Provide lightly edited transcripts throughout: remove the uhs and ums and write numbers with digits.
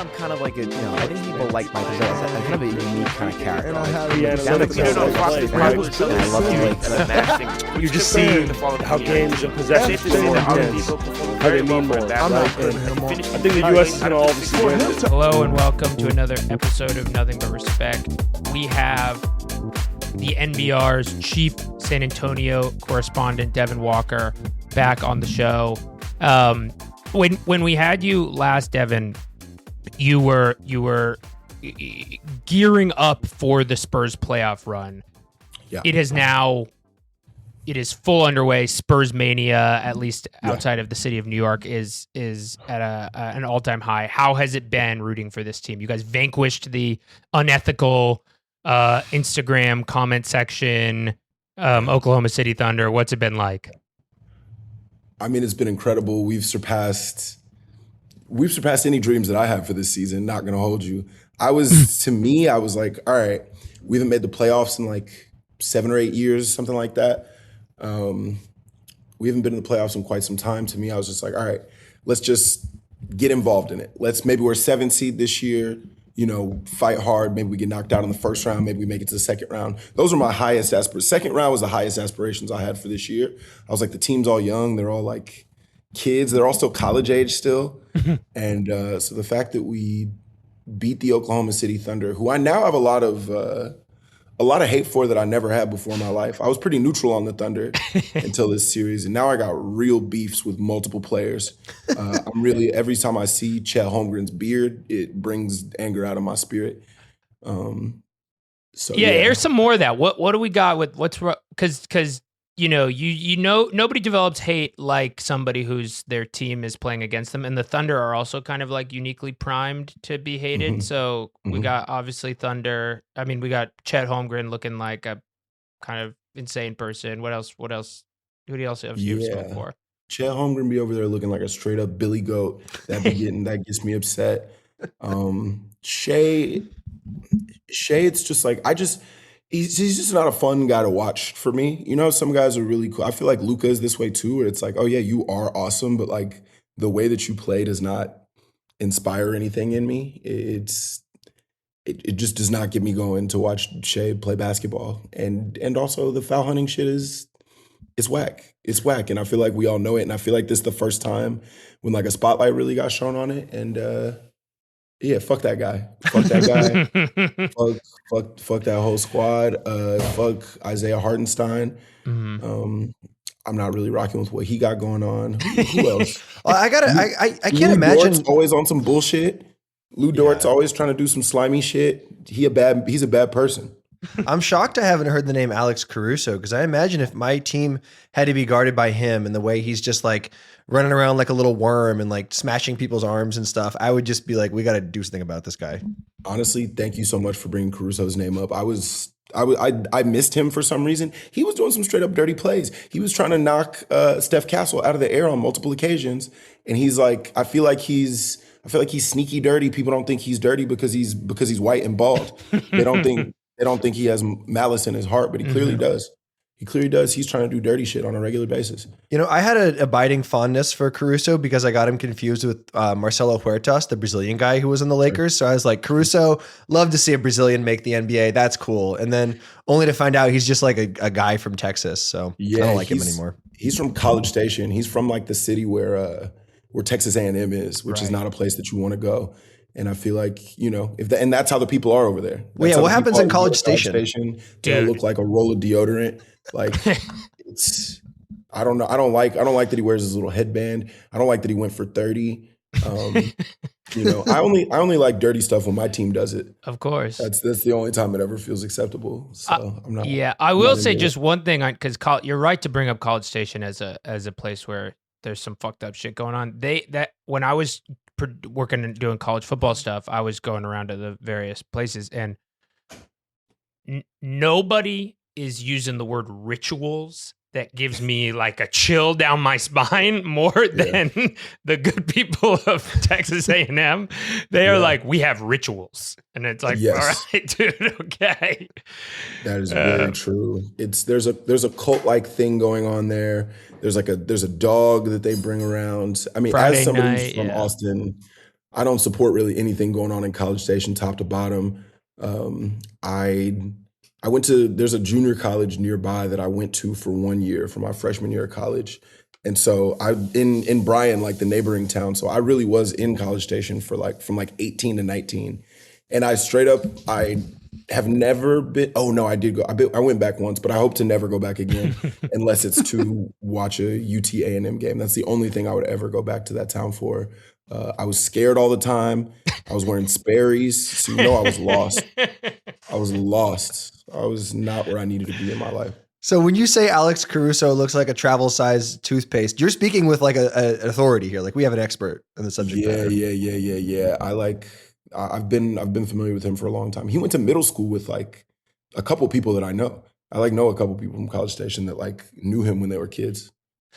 I'm kind of like I think people like my position. I'm kind of a unique kind of character. And I have You just see how games and possessions are more intense, how they mean more. I'm not putting him on. I think the U.S. is going to all of a sudden win. Hello and welcome to another episode of Nothing But Respect. We have the NBR's chief San Antonio correspondent, Devon Walker, back on the show. When we had you last, Devon, you were gearing up for the Spurs playoff run. Yeah. It is full underway. Spurs mania, at least outside of the city of New York, is at an all-time high. How has it been rooting for this team? You guys vanquished the unethical Instagram comment section, Oklahoma City Thunder. What's it been like? I mean, it's been incredible. We've surpassed any dreams that I had for this season. Not gonna hold you. I was like, all right, we haven't made the playoffs in like 7 or 8 years, something like that. We haven't been in the playoffs in quite some time. To me, I was just like, all right, let's just get involved in it. Maybe we're 7th seed this year, fight hard. Maybe we get knocked out in the first round. Maybe we make it to the second round. Those were my highest aspirations. Second round was the highest aspirations I had for this year. I was like, the team's all young. They're all like kids. They're all still college age still. And so the fact that we beat the Oklahoma City Thunder, who I now have a lot of hate for that I never had before in my life. I was pretty neutral on the Thunder until this series, and now I got real beefs with multiple players. Every time I see Chet Holmgren's beard, it brings anger out of my spirit. Here's some more of that. What do we got with what's because nobody develops hate like somebody whose their team is playing against them, and the Thunder are also kind of like uniquely primed to be hated. Mm-hmm. So we got obviously Thunder. I mean, we got Chet Holmgren looking like a kind of insane person. What else? Who do you else have smoke for? Chet Holmgren be over there looking like a straight up Billy Goat. That gets me upset. Shea, it's just like He's just not a fun guy to watch for me. Some guys are really cool. I feel like Luka is this way too, where it's like, oh yeah, you are awesome, but like the way that you play does not inspire anything in me. It just does not get me going to watch Shea play basketball. And also the foul hunting shit it's whack. It's whack. And I feel like we all know it. And I feel like this is the first time when like a spotlight really got shown on it. And yeah, fuck that guy. Fuck that guy. fuck that whole squad. Fuck Isaiah Hartenstein. Mm-hmm. I'm not really rocking with what he got going on. Who else? I can't Lou imagine. Dort's always on some bullshit. Lou Dort's always trying to do some slimy shit. He's a bad person. I'm shocked I haven't heard the name Alex Caruso, because I imagine if my team had to be guarded by him and the way he's just like running around like a little worm and like smashing people's arms and stuff, I would just be like, we got to do something about this guy. Honestly, thank you so much for bringing Caruso's name up. I missed him for some reason. He was doing some straight up dirty plays. He was trying to knock Steph Castle out of the air on multiple occasions, and he's like, I feel like he's sneaky dirty. People don't think he's dirty because he's white and bald. They don't think he has malice in his heart, but he clearly does. He clearly does. He's trying to do dirty shit on a regular basis. I had an abiding fondness for Caruso because I got him confused with Marcelo Huertas, the Brazilian guy who was in the Lakers. So I was like, Caruso, love to see a Brazilian make the NBA. That's cool. And then only to find out he's just like a guy from Texas. So I don't like him anymore. He's from College Station. He's from like the city where Texas A&M is, which is not a place that you want to go. And I feel like, and that's how the people are over there. What happens in College Station? They look like a roll of deodorant. Like I don't know. I don't like that he wears his little headband. I don't like that he went for 30. I only like dirty stuff when my team does it. Of course. That's the only time it ever feels acceptable. So I'm not. Yeah, I will say just one thing, because you're right to bring up College Station as a place where there's some fucked up shit going on. When I was working and doing college football stuff, I was going around to the various places, and nobody is using the word rituals that gives me like a chill down my spine more than the good people of Texas A&M. They are like, we have rituals. And it's like, all right, dude, okay. That is very true. There's a cult-like thing going on there. There's a dog that they bring around. I mean, Friday as somebody night, who's from Austin, I don't support really anything going on in College Station, top to bottom. I went to, there's a junior college nearby that I went to for 1 year for my freshman year of college. And so in Bryan, like the neighboring town. So I really was in College Station for from 18 to 19. And I have never been, oh no, I did go, I went back once, but I hope to never go back again unless it's to watch a UT A&M game. That's the only thing I would ever go back to that town for. I was scared all the time. I was wearing Sperry's. So I was lost. I was lost. I was not where I needed to be in my life. So when you say Alex Caruso looks like a travel-sized toothpaste, you're speaking with like an authority here. Like we have an expert in the subject matter. Yeah. I've been familiar with him for a long time. He went to middle school with like a couple people that I know. I know a couple people from College Station that like knew him when they were kids.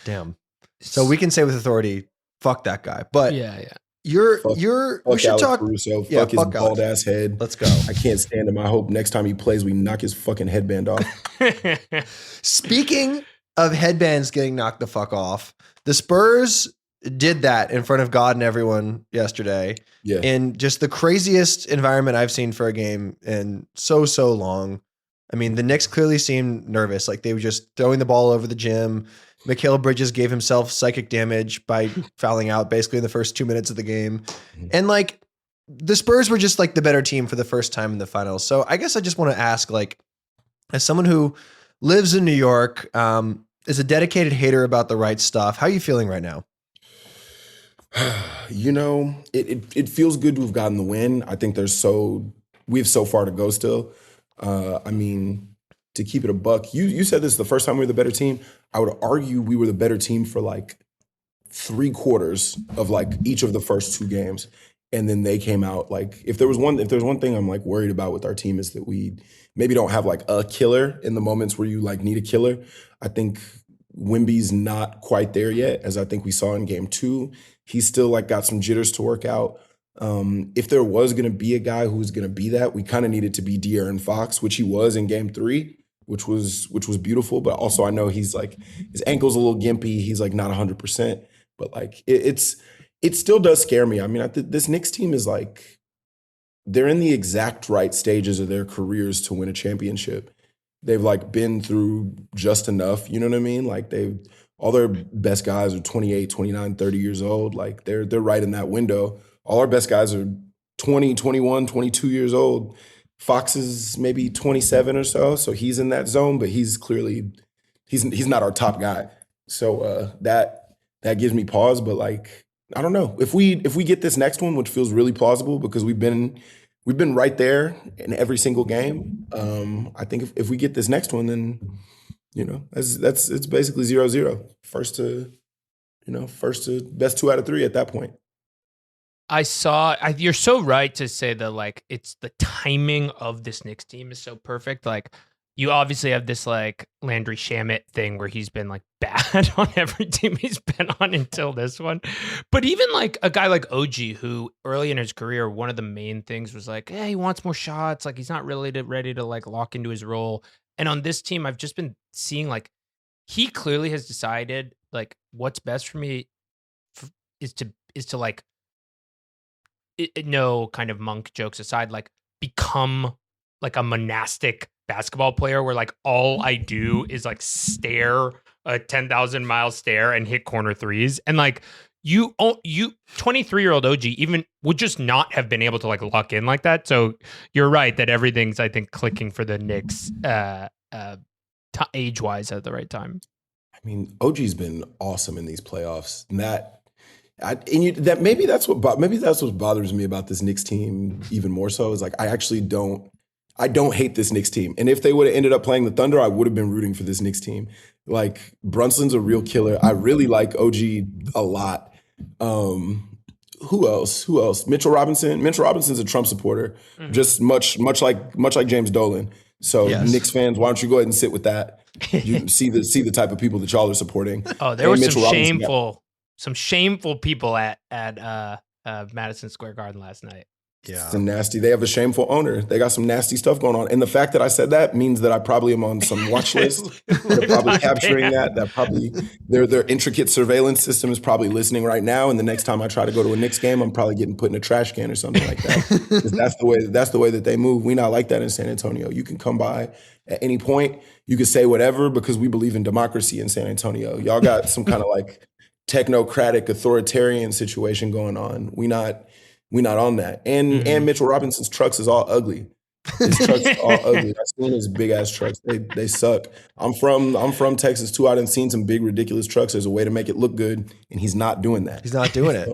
Damn. So we can say with authority, fuck that guy. But yeah. we Fuck should Alex talk. Caruso. Yeah, fuck his fuck bald Alex. ass head. Let's go. I can't stand him. I hope next time he plays, we knock his fucking headband off. Speaking of headbands getting knocked the fuck off, the Spurs did that in front of God and everyone yesterday. Yeah. In just the craziest environment I've seen for a game in so long. I mean, the Knicks clearly seemed nervous. Like they were just throwing the ball over the gym. Mikal Bridges gave himself psychic damage by fouling out basically in the first 2 minutes of the game. And like the Spurs were just like the better team for the first time in the finals. So I guess I just want to ask, like, as someone who lives in New York, is a dedicated hater about the right stuff, how are you feeling right now? It feels good to have gotten the win. I think we have so far to go still. I mean, to keep it a buck, you said this the first time we were the better team. I would argue we were the better team for like 3/4 of like each of the first 2 games. And then they came out like, if there's one thing I'm like worried about with our team is that we maybe don't have like a killer in the moments where you like need a killer. I think Wemby's not quite there yet, as I think we saw in game 2. He's still like got some jitters to work out. If there was going to be a guy who was going to be that, we kind of needed to be De'Aaron Fox, which he was in game 3, which was beautiful. But also I know he's like, his ankle's a little gimpy. He's like not 100%, but like it still does scare me. I mean, this Knicks team is like, they're in the exact right stages of their careers to win a championship. They've like been through just enough, you know what I mean? Like all their best guys are 28, 29, 30 years old. Like they're right in that window. All our best guys are 20, 21, 22 years old. Fox is maybe 27 or so. So he's in that zone, but he's clearly, he's not our top guy. So that gives me pause, but like, I don't know. If we get this next one, which feels really plausible because we've been right there in every single game. I think if we get this next one, then it's basically 0-0. First to best 2 out of 3 at that point. You're so right to say that like it's the timing of this Knicks team is so perfect. Like you obviously have this like Landry Shamet thing where he's been like bad on every team he's been on until this one. But even like a guy like OG, who early in his career, one of the main things was like, he wants more shots. Like he's not really ready to like lock into his role. And on this team, I've just been seeing like he clearly has decided like what's best for me is to like, no kind of monk jokes aside, like become like a monastic basketball player where like all I do is like stare a 10,000-mile stare and hit corner threes. And like you 23-year-old OG even would just not have been able to like lock in like that. So you're right that everything's I think clicking for the Knicks age-wise at the right time. I mean, OG's been awesome in these playoffs. And maybe that's what bothers me about this Knicks team even more so is like I don't hate this Knicks team. And if they would have ended up playing the Thunder, I would have been rooting for this Knicks team. Like Brunson's a real killer. I really like OG a lot. Who else? Mitchell Robinson. Mitchell Robinson's a Trump supporter, just much like James Dolan. So yes. Knicks fans, why don't you go ahead and sit with that? You can see the type of people that y'all are supporting. Oh, there were some shameful people at Madison Square Garden last night. It's a nasty. They have a shameful owner. They got some nasty stuff going on. And the fact that I said that means that I probably am on some watch list. They're probably capturing that. That probably their intricate surveillance system is probably listening right now. And the next time I try to go to a Knicks game, I'm probably getting put in a trash can or something like that. 'Cause that's the way that they move. We not like that in San Antonio. You can come by at any point. You can say whatever because we believe in democracy in San Antonio. Y'all got some kind of like technocratic authoritarian situation going on. We not on that. And Mitchell Robinson's trucks is all ugly. His trucks are all ugly. I've seen his big ass trucks. They suck. I'm from Texas too. I done seen some big ridiculous trucks. There's a way to make it look good, and he's not doing that. He's not doing it.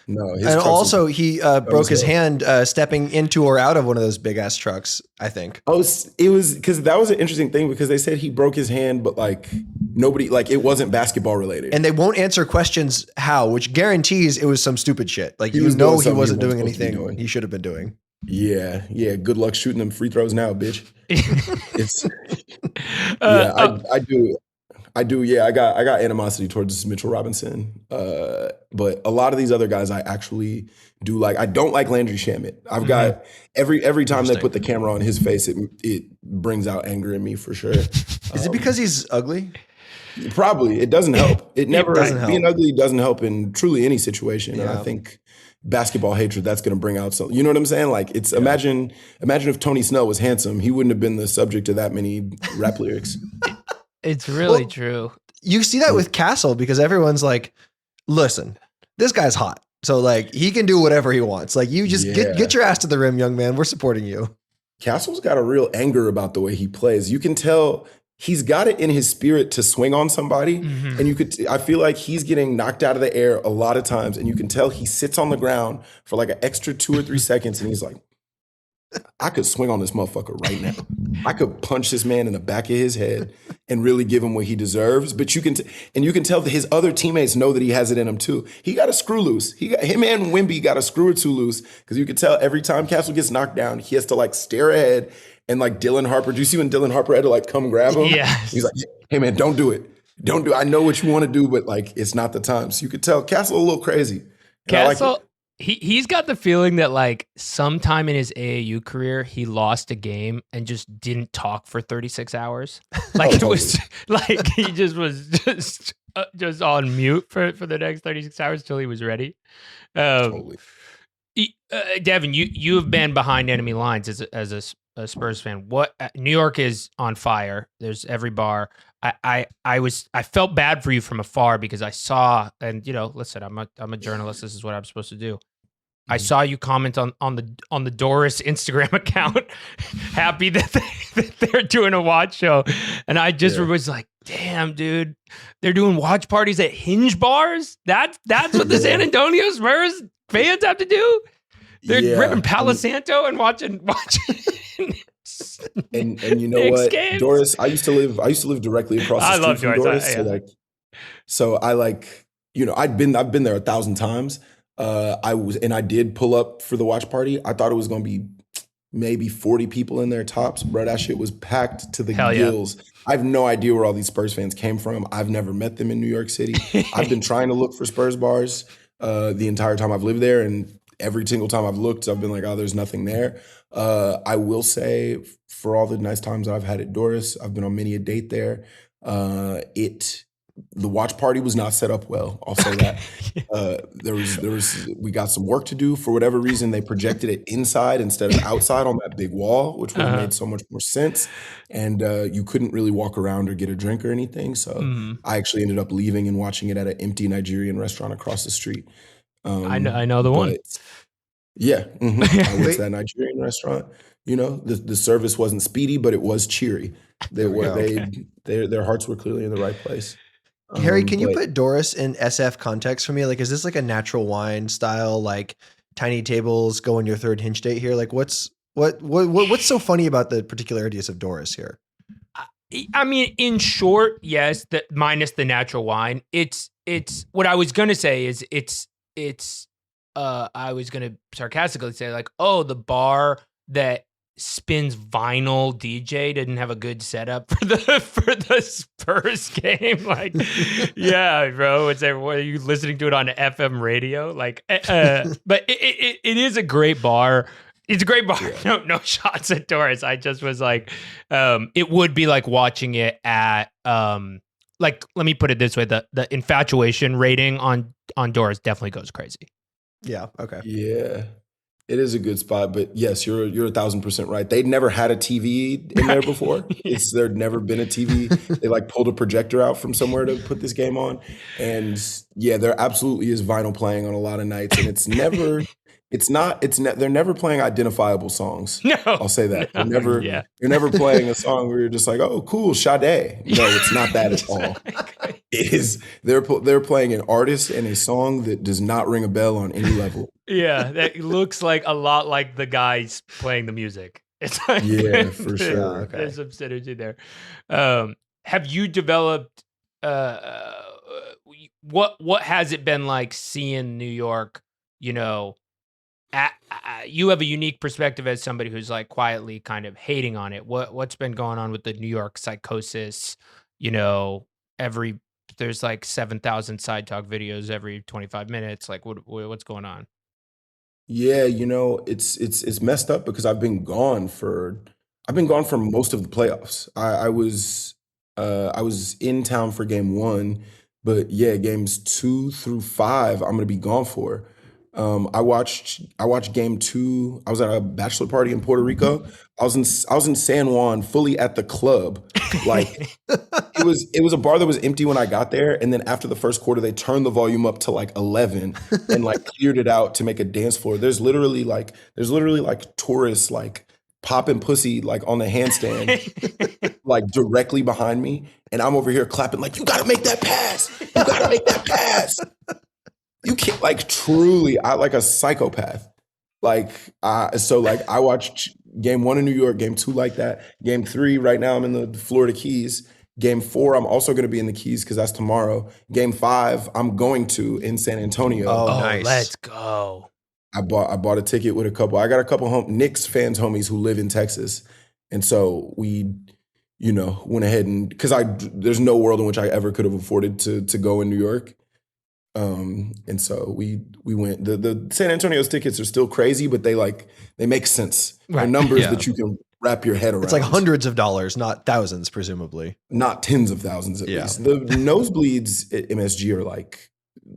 No. And also, he broke his hand stepping into or out of one of those big ass trucks, I think. Oh, it was because that was an interesting thing because they said he broke his hand, but like nobody, like it wasn't basketball related. And they won't answer questions how, which guarantees it was some stupid shit. Like, he wasn't doing anything he should have been doing. Yeah. Good luck shooting them free throws now, bitch. I do. Yeah, I got animosity towards Mitchell Robinson. But a lot of these other guys I actually do like. I don't like Landry Shamet. I've got every time they put the camera on his face, it brings out anger in me for sure. Is it because he's ugly? Probably. It doesn't help. It never doesn't help. Being ugly doesn't help in truly any situation. And I think basketball hatred, that's going to bring out some, you know what I'm saying? Like imagine if Tony Snell was handsome, he wouldn't have been the subject of that many rap lyrics. It's really true. You see that with Castle because everyone's like, listen, this guy's hot. So like he can do whatever he wants. Like you just get your ass to the rim, young man. We're supporting you. Castle's got a real anger about the way he plays. You can tell he's got it in his spirit to swing on somebody. And I feel like he's getting knocked out of the air a lot of times. And you can tell he sits on the ground for like an extra 2 or 3 seconds. And he's like, I could swing on this motherfucker right now. I could punch this man in the back of his head and really give him what he deserves. But you can tell that his other teammates know that he has it in him too. He got a screw loose. Him and Wemby got a screw or two loose because you can tell every time Castle gets knocked down, he has to like stare ahead and like Dylan Harper. Do you see when Dylan Harper had to like come grab him? Yeah. He's like, hey man, don't do it. Don't do it. I know what you want to do, but like it's not the time. So you could tell Castle a little crazy. Castle. He's got the feeling that like sometime in his AAU career, he lost a game and just didn't talk for 36 hours. Like it was like he was just on mute for the next 36 hours till he was ready. Totally. Devon, you have been behind enemy lines as a Spurs fan. What New York is on fire. There's every bar. I felt bad for you from afar because I saw, and listen, I'm a journalist. This is what I'm supposed to do. I saw you comment on the Doris Instagram account, happy that they're doing a watch show, and I just was like, damn, dude, they're doing watch parties at Hinge bars. That's what the San Antonio Spurs fans have to do. They're ripping Palo Santo and watching. And you know what, games. Doris, I used to live directly across the street from Doris. I've been there 1,000 times. I did pull up for the watch party. I thought it was going to be maybe 40 people in there tops, bro. That shit was packed to the gills. I have no idea where all these Spurs fans came from. I've never met them in New York City. I've been trying to look for Spurs bars the entire time I've lived there, and every single time I've looked, I've been like, oh, there's nothing there. I will say, for all the nice times that I've had at Doris, I've been on many a date there. The watch party was not set up well. I'll say that. We got some work to do. For whatever reason, they projected it inside instead of outside on that big wall, which would have made so much more sense. And you couldn't really walk around or get a drink or anything. So I actually ended up leaving and watching it at an empty Nigerian restaurant across the street. I know the one. Yeah, I went to that Nigerian restaurant. The service wasn't speedy, but it was cheery. Their hearts were clearly in the right place. Harry, can you put Doris in SF context for me? Like, is this like a natural wine style, like tiny tables, go on your third Hinge date here? Like, what's so funny about the particularities of Doris here? I mean, in short, yes, minus the natural wine. It's what I was gonna say is I was gonna sarcastically say like, oh, the bar that Spins vinyl DJ didn't have a good setup for the Spurs game. Like, yeah, bro, what are you listening to it on FM radio? Like, but it is a great bar. It's a great bar. Yeah. No shots at Doris. I just was like, it would be like watching it at like, let me put it this way: the infatuation rating on Doris definitely goes crazy. Yeah. Okay. Yeah. It is a good spot, but yes, you're 1,000% right. They'd never had a TV in there before. There'd never been a TV. They like pulled a projector out from somewhere to put this game on, and yeah, there absolutely is vinyl playing on a lot of nights, and they're never playing identifiable songs. No, I'll say that. You're never playing a song where you're just like, oh, cool, Sade. No, it's not that at all. It is they're playing an artist and a song that does not ring a bell on any level. Yeah, that looks like a lot like the guys playing the music. It's like, yeah, for sure. Okay. There's some synergy there. Have you developed? What has it been like seeing New York? You know, you have a unique perspective as somebody who's like quietly kind of hating on it. What's been going on with the New York psychosis? You know, there's like 7,000 side talk videos every 25 minutes. Like, what's going on? Yeah, you know, it's messed up because I've been gone for most of the playoffs. I was in town for game 1, but yeah, games 2 through 5 I'm gonna be gone for. I watched game 2. I was at a bachelor party in Puerto Rico. I was in San Juan, fully at the club. Like it was a bar that was empty when I got there, and then after the first quarter, they turned the volume up to like 11 and like cleared it out to make a dance floor. There's literally like tourists like popping pussy like on the handstand, like directly behind me, and I'm over here clapping like, you gotta make that pass. You gotta make that pass. You can't, like, truly, I like a psychopath. Like, so like I watched game 1 in New York, game 2 like that. Game 3, right now I'm in the Florida Keys. Game 4, I'm also going to be in the Keys because that's tomorrow. Game 5, I'm going to in San Antonio. Oh, nice. Let's go. I bought a ticket with I got a couple Knicks fans homies who live in Texas. And so we, you know, went ahead and, because there's no world in which I ever could have afforded to go in New York. And so we went. The San Antonio's tickets are still crazy, but they make sense. Right. They're numbers that you can wrap your head around. It's like hundreds of dollars, not thousands, presumably. Not tens of thousands at least. The nosebleeds at MSG are like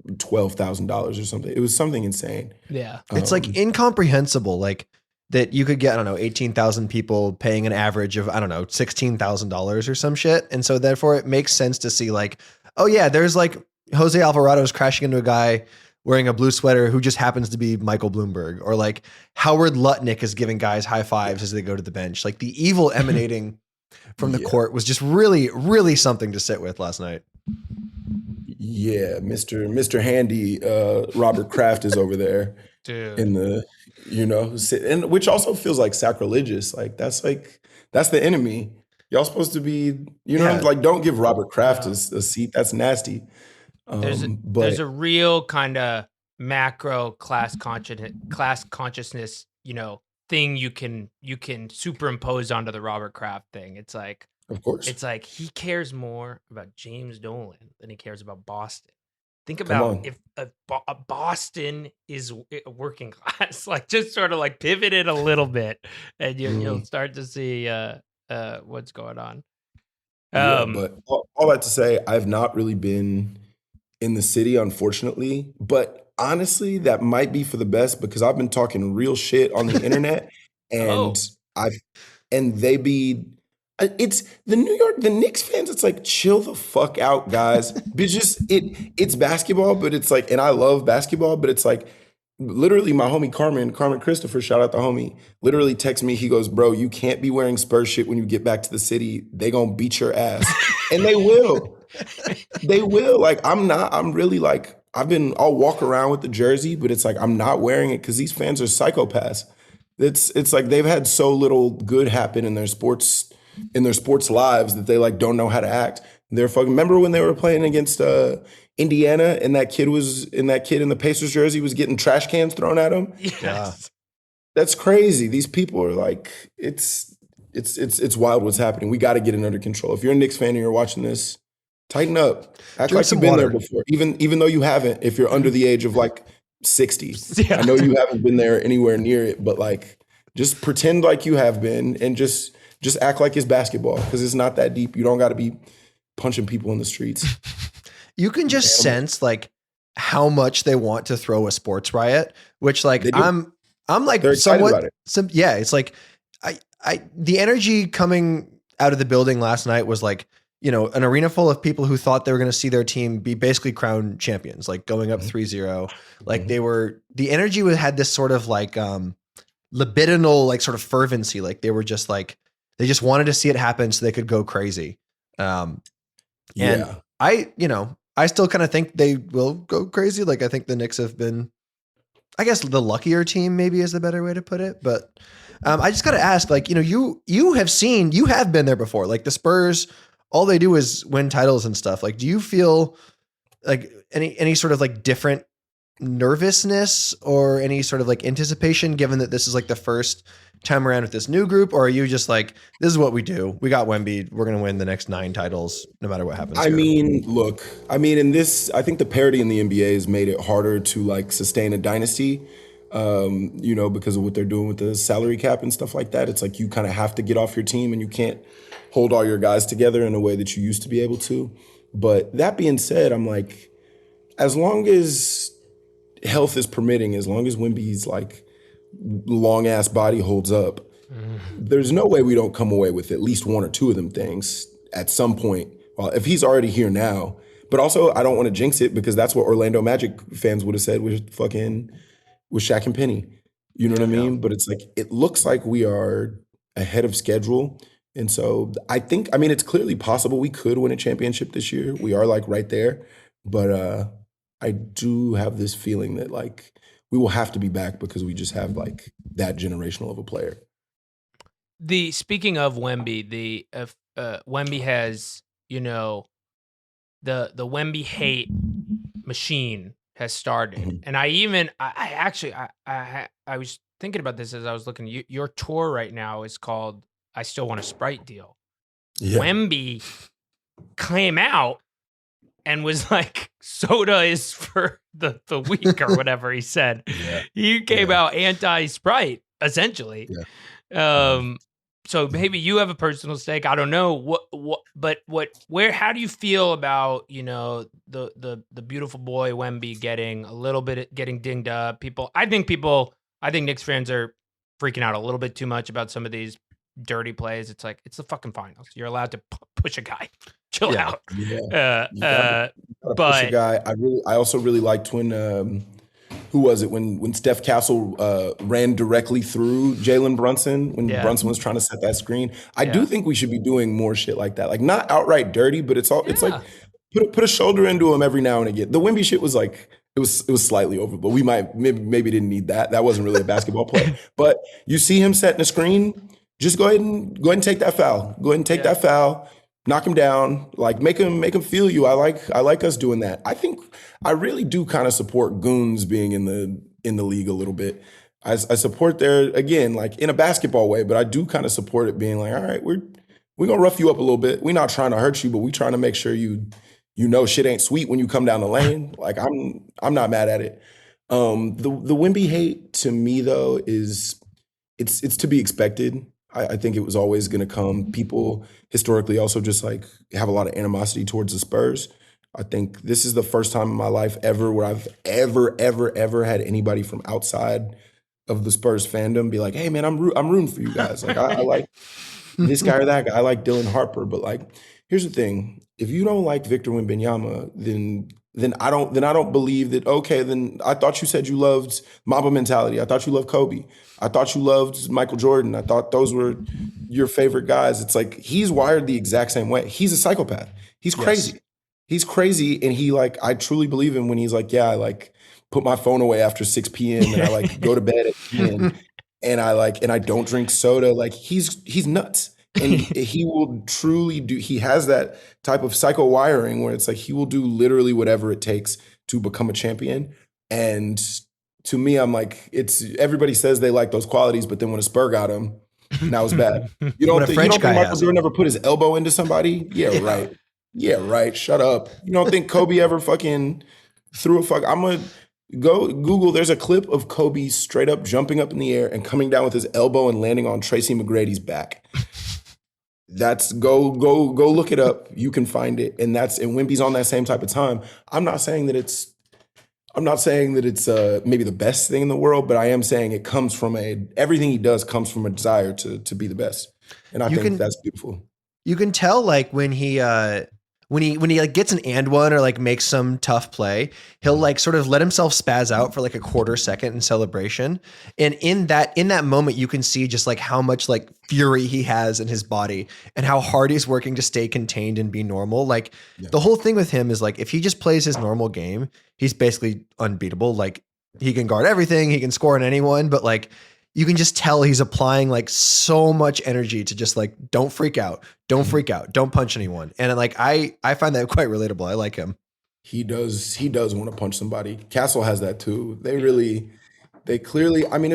$12,000 or something. It was something insane. Yeah. It's like incomprehensible, like that you could get, I don't know, 18,000 people paying an average of, I don't know, $16,000 or some shit. And so therefore it makes sense to see like, oh yeah, there's like Jose Alvarado's crashing into a guy wearing a blue sweater who just happens to be Michael Bloomberg, or like Howard Lutnick is giving guys high fives as they go to the bench. Like the evil emanating from the court was just really, really something to sit with last night. Yeah, Mr. Handy, Robert Kraft is over there. Dude. In the, you know, and which also feels like sacrilegious. Like that's the enemy. Y'all supposed to be, you know, like don't give Robert Kraft a seat. That's nasty. There's a real kind of macro class consciousness, you know, thing you can superimpose onto the Robert Kraft thing. It's like, of course, it's like he cares more about James Dolan than he cares about Boston. Think about if Boston is working class, like just sort of like pivot it a little bit, and you'll start to see what's going on. But all that to say, I've not really been in the city, unfortunately. But honestly, that might be for the best because I've been talking real shit on the internet, and it's the Knicks fans. It's like, chill the fuck out, guys. It's basketball, but it's like, and I love basketball, but it's like, literally my homie Carmen Christopher, shout out the homie, literally texts me. He goes, bro, you can't be wearing Spurs shit when you get back to the city. They gonna beat your ass. And they will. They will. Like, I'm really like, I'll walk around with the jersey, but it's like, I'm not wearing it because these fans are psychopaths. It's like they've had so little good happen in their sports lives that they like don't know how to act. They're fucking, remember when they were playing against Indiana and that kid in the Pacers jersey was getting trash cans thrown at him? Yes. That's crazy. These people are like, it's wild what's happening. We got to get it under control. If you're a Knicks fan and you're watching this, tighten up. Act Drink like some you've been water. there before. Even though you haven't, if you're under the age of like 60. Yeah. I know you haven't been there anywhere near it, but like just pretend like you have been and just act like it's basketball because it's not that deep. You don't got to be punching people in the streets. You can just sense like how much they want to throw a sports riot, which like They do. I'm like They're excited somewhat about it. yeah, it's like I the energy coming out of the building last night was like, you know, an arena full of people who thought they were going to see their team be basically crowned champions, like going up 3-0. Like the energy had this sort of like libidinal, like sort of fervency. Like they were just like, they just wanted to see it happen so they could go crazy. And I still kind of think they will go crazy. Like I think the Knicks have been, I guess the luckier team maybe is the better way to put it. But I just got to ask, like, you know, you have been there before. Like the Spurs, all they do is win titles and stuff. Like, do you feel like any sort of like different nervousness or any sort of like anticipation, given that this is like the first time around with this new group? Or are you just like, this is what we do. We got Wemby. We're going to win the next 9 titles no matter what happens. I mean, in this, I think the parity in the NBA has made it harder to like sustain a dynasty, because of what they're doing with the salary cap and stuff like that. It's like you kind of have to get off your team and you can't hold all your guys together in a way that you used to be able to. But that being said, I'm like, as long as health is permitting, as long as Wemby's like long ass body holds up, there's no way we don't come away with at least 1 or 2 of them things at some point. Well, if he's already here now, but also I don't want to jinx it because that's what Orlando Magic fans would have said with Shaq and Penny. You know what I mean? But it's like, it looks like we are ahead of schedule. And so I think, it's clearly possible we could win a championship this year. We are like right there. But I do have this feeling that like we will have to be back because we just have like that generational of a player. Speaking of Wemby, Wemby has, the Wemby hate machine has started. And I was thinking about this as I was looking. Your tour right now is called I Still Want a Sprite Deal. Yeah. Wemby came out and was like, soda is for the weak or whatever he said. Yeah. He came out anti-Sprite, essentially. Yeah. So maybe you have a personal stake. I don't know how do you feel about, the beautiful boy Wemby getting dinged up? I think Knicks fans are freaking out a little bit too much about some of these dirty plays. It's like, it's the fucking finals. You're allowed to push a guy. Chill out. Yeah. But push a guy. I also really liked when who was it when Steph Castle ran directly through Jalen Brunson when Brunson was trying to set that screen. I do think we should be doing more shit like that. Like not outright dirty, but it's like put a shoulder into him every now and again. The Wemby shit was like it was slightly over, but we maybe didn't need that. That wasn't really a basketball play. But you see him setting a screen, just go ahead and take that foul. Go ahead and take that foul. Knock him down, like make him feel you. I like us doing that. I think I really do kind of support goons being in the league a little bit. I support there again, like in a basketball way, but I do kind of support it being like, all right, we're gonna rough you up a little bit. We're not trying to hurt you, but we trying to make sure you shit ain't sweet when you come down the lane. Like I'm not mad at it. The Wemby hate to me though is it's to be expected. I think it was always going to come. People historically also just like have a lot of animosity towards the Spurs. I think this is the first time in my life ever where I've ever had anybody from outside of the Spurs fandom be like, "Hey man, I'm rooting for you guys. Like I like this guy or that guy. I like Dylan Harper." But like, here's the thing: if you don't like Victor Wembanyama, then I don't believe that. Okay, then I thought you said you loved Mamba mentality. I thought you loved Kobe. I thought you loved Michael Jordan. I thought those were your favorite guys. It's like he's wired the exact same way. He's a psychopath. He's crazy. Yes. He's crazy, and he like I truly believe him when he's like, yeah, I like put my phone away after 6 p.m. and I like go to bed at 10 and I don't drink soda. Like he's nuts. And he will truly do, he has that type of psycho wiring where it's like he will do literally whatever it takes to become a champion. And to me, I'm like, everybody says they like those qualities, but then when a Spur got him, now it's bad. You don't think Michael Jordan ever put his elbow into somebody? Yeah, right. Yeah, right. Shut up. You don't think Kobe ever fucking threw a fuck? I'm gonna go Google. There's a clip of Kobe straight up jumping up in the air and coming down with his elbow and landing on Tracy McGrady's back. That's go look it up. You can find it, and Wemby's on that same type of time. I'm not saying that it's maybe the best thing in the world, but I am saying it comes from everything he does comes from a desire to be the best, and I think that's beautiful. You can tell like when he like gets an and one or like makes some tough play, he'll like sort of let himself spaz out for like a quarter second in celebration. And in that moment, you can see just like how much like fury he has in his body and how hard he's working to stay contained and be normal. Like the whole thing with him is like, if he just plays his normal game, he's basically unbeatable. Like he can guard everything, he can score on anyone, but like, you can just tell he's applying like so much energy to just like, don't freak out, don't punch anyone. And like, I find that quite relatable. I like him. He does want to punch somebody. Castle has that too. They clearly, I mean,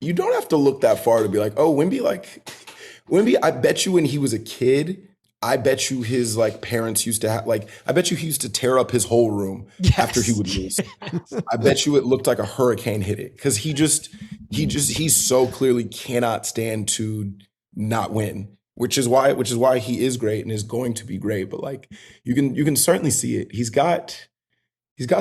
you don't have to look that far to be like, oh, Wemby, I bet you when he was a kid, I bet you his like parents used to have I bet you he used to tear up his whole room after he would lose. I bet you it looked like a hurricane hit it because he so clearly cannot stand to not win, which is why he is great and is going to be great. But like you can certainly see it. He's got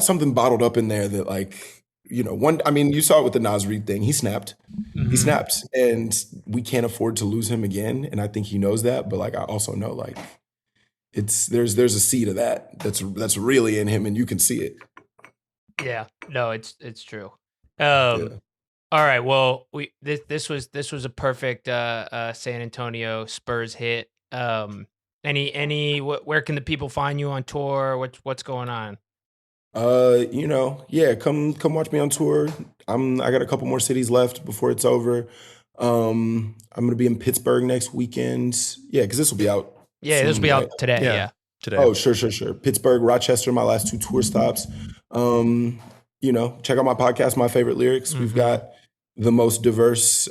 something bottled up in there that like, you know, you saw it with the Nas Reed thing. He snapped. Mm-hmm. He snapped. And we can't afford to lose him again. And I think he knows that. But like I also know like there's a seed of that's really in him and you can see it. Yeah. No, it's true. All right. Well, this was a perfect San Antonio Spurs hit. Where can the people find you on tour? What's going on? Come watch me on tour. I got a couple more cities left before it's over. I'm gonna be in Pittsburgh next weekend. Yeah, because this will be out. Yeah, this will be out today. Yeah. Today. Oh, sure. Pittsburgh, Rochester, my last 2 tour stops. Check out my podcast, My Favorite Lyrics. Mm-hmm. We've got the most diverse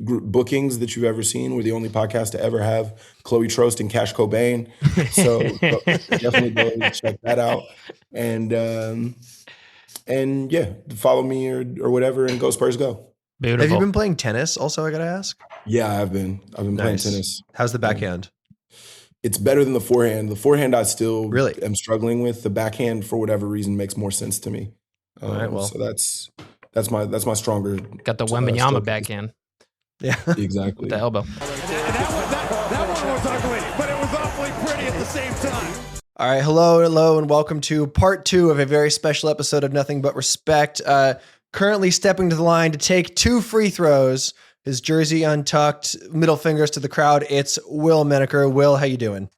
group bookings that you've ever seen. We're the only podcast to ever have Chloe Trost and Cash Cobain. So definitely go check that out. And follow me or whatever and go Spurs go. Beautiful. Have you been playing tennis also, I gotta ask? Yeah, I've been playing tennis. How's the backhand? It's better than the forehand. The forehand I still really am struggling with. The backhand, for whatever reason, makes more sense to me. All right, well. So that's my stronger. Got the Wemby backhand. Yeah, exactly. The elbow. And that one was ugly, but it was awfully pretty at the same time. All right, hello, and welcome to part 2 of a very special episode of Nothing But Respect. Currently stepping to the line to take 2 free throws, his jersey untucked, middle fingers to the crowd. It's Will Menaker. Will, how you doing?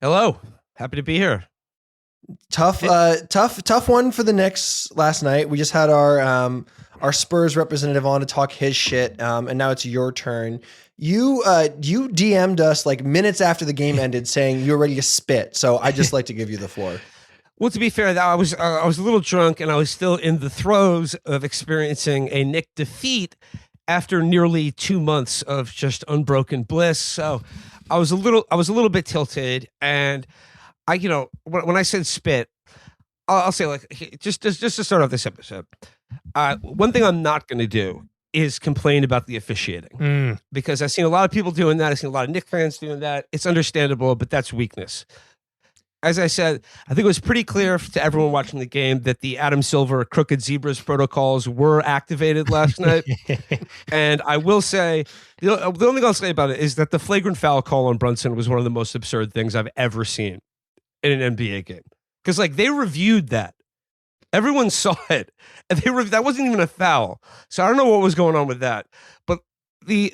Hello, happy to be here. Tough one for the Knicks last night. We just had our Spurs representative on to talk his shit, and now it's your turn. You DM'd us like minutes after the game ended saying you were ready to spit. So I just like to give you the floor. Well, to be fair, I was a little drunk and I was still in the throes of experiencing a Knick defeat after nearly 2 months of just unbroken bliss. So I was a little bit tilted, and when I said spit, I'll say like just to start off this episode. One thing I'm not going to do is complain about the officiating because I've seen a lot of people doing that. I've seen a lot of Knicks fans doing that. It's understandable, but that's weakness. As I said, I think it was pretty clear to everyone watching the game that the Adam Silver Crooked Zebras protocols were activated last night. And I will say, the only thing I'll say about it is that the flagrant foul call on Brunson was one of the most absurd things I've ever seen in an NBA game. Because they reviewed that. Everyone saw it. And that wasn't even a foul. So I don't know what was going on with that. But the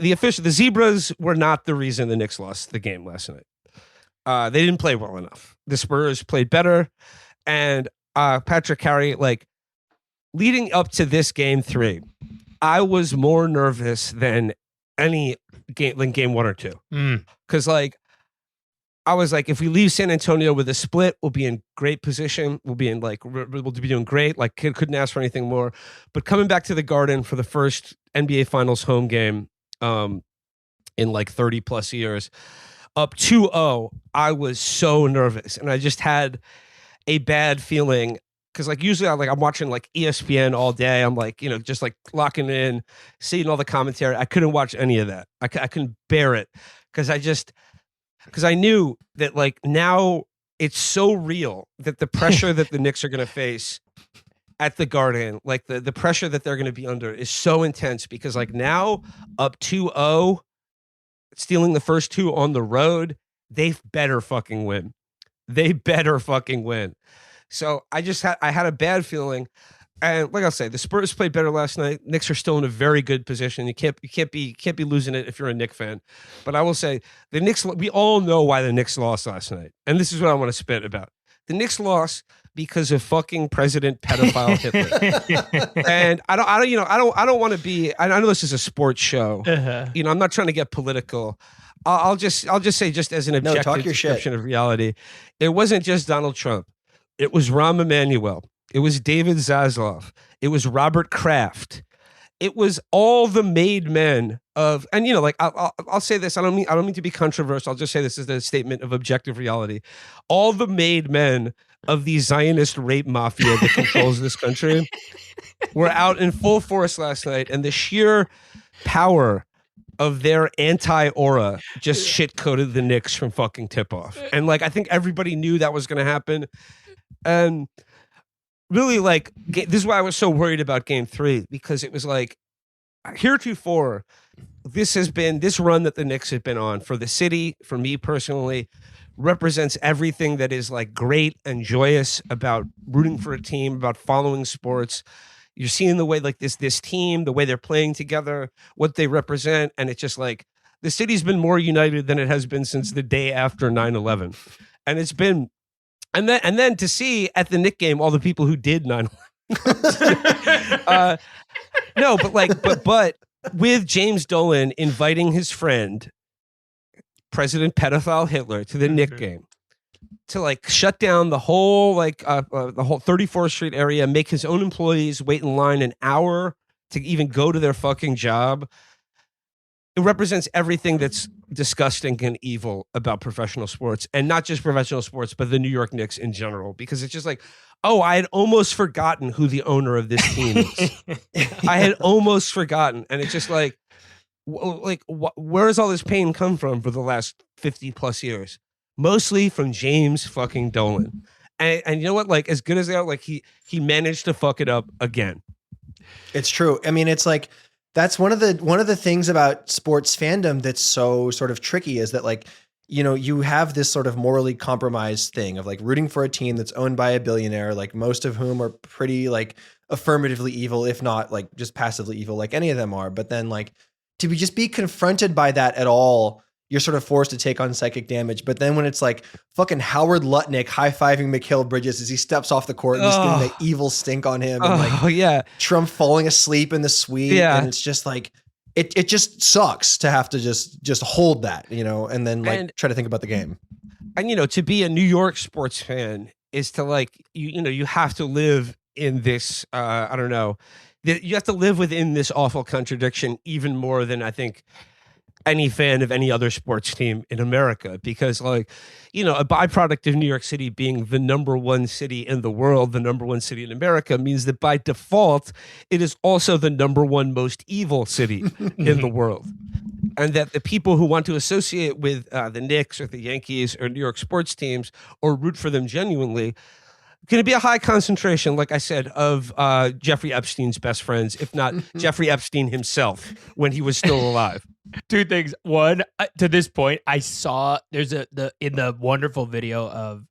Zebras were not the reason the Knicks lost the game last night. They didn't play well enough. The Spurs played better. And Patrick Carey, leading up to this game 3, I was more nervous than any game, than game 1 or 2. Because I was like, if we leave San Antonio with a split, we'll be in great position. We'll be in we'll be doing great. Like, couldn't ask for anything more. But coming back to the Garden for the first NBA Finals home game in like 30 plus years, up 2-0, I was so nervous, and I just had a bad feeling. Because like usually I'm watching like ESPN all day. I'm like, just like locking in, seeing all the commentary. I couldn't watch any of that. I couldn't bear it because I knew that like now it's so real that the pressure that the Knicks are going to face at the Garden, like the pressure that they're going to be under is so intense because like now up 2-0, stealing the first two on the road, they better fucking win. They better fucking win. So I had a bad feeling, and like I say, the Spurs played better last night. Knicks are still in a very good position. You can't be losing it if you're a Knicks fan. But I will say the Knicks. We all know why the Knicks lost last night, and this is what I want to spit about. The Knicks lost because of fucking President pedophile Hitler. And I don't want to be. I know this is a sports show. I'm not trying to get political. I'll just say, just as an objective description of reality, it wasn't just Donald Trump. It was Rahm Emanuel. It was David Zaslav. It was Robert Kraft. It was all the made men of, and I'll say this. I don't mean to be controversial. I'll just say this is a statement of objective reality. All the made men of the Zionist rape mafia that controls this country were out in full force last night, and the sheer power of their anti-aura just shit-coated the Knicks from fucking tip-off. And I think everybody knew that was going to happen. And really, this is why I was so worried about Game 3, because it was like, heretofore, this run that the Knicks have been on for the city, for me personally, represents everything that is great and joyous about rooting for a team, about following sports. You're seeing the way this team, the way they're playing together, what they represent, and it's just the city's been more united than it has been since the day after 9/11, and it's been. And then to see at the Knick game all the people who did 9/11. No, but with James Dolan inviting his friend, President pedophile Hitler, to the Knick game to shut down the whole 34th Street area, make his own employees wait in line an hour to even go to their fucking job. It represents everything that's disgusting and evil about professional sports, and not just professional sports, but the New York Knicks in general, because it's just I had almost forgotten who the owner of this team is. I had almost forgotten. And it's just where has all this pain come from for the last 50 plus years? Mostly from James fucking Dolan. And you know what? As good as they are, he managed to fuck it up again. It's true. I mean, it's that's one of the things about sports fandom that's so sort of tricky is that you have this sort of morally compromised thing of rooting for a team that's owned by a billionaire, most of whom are pretty affirmatively evil, if not just passively evil, like any of them are. But then to be confronted by that at all, you're sort of forced to take on psychic damage. But then when it's fucking Howard Lutnick high-fiving Mikal Bridges as he steps off the court and just getting that evil stink on him, and Trump falling asleep in the suite, and it's just it just sucks to have to just hold that, and then try to think about the game. And to be a New York sports fan is to you have to live in this I don't know, you have to live within this awful contradiction even more than I think any fan of any other sports team in America, because a byproduct of New York City being the number one city in the world, the number one city in America, means that by default, it is also the number one most evil city in the world. And that the people who want to associate with the Knicks or the Yankees or New York sports teams or root for them genuinely, going to be a high concentration, like I said, of Jeffrey Epstein's best friends, if not Jeffrey Epstein himself when he was still alive. Two things. One, to this point, I saw in the wonderful video of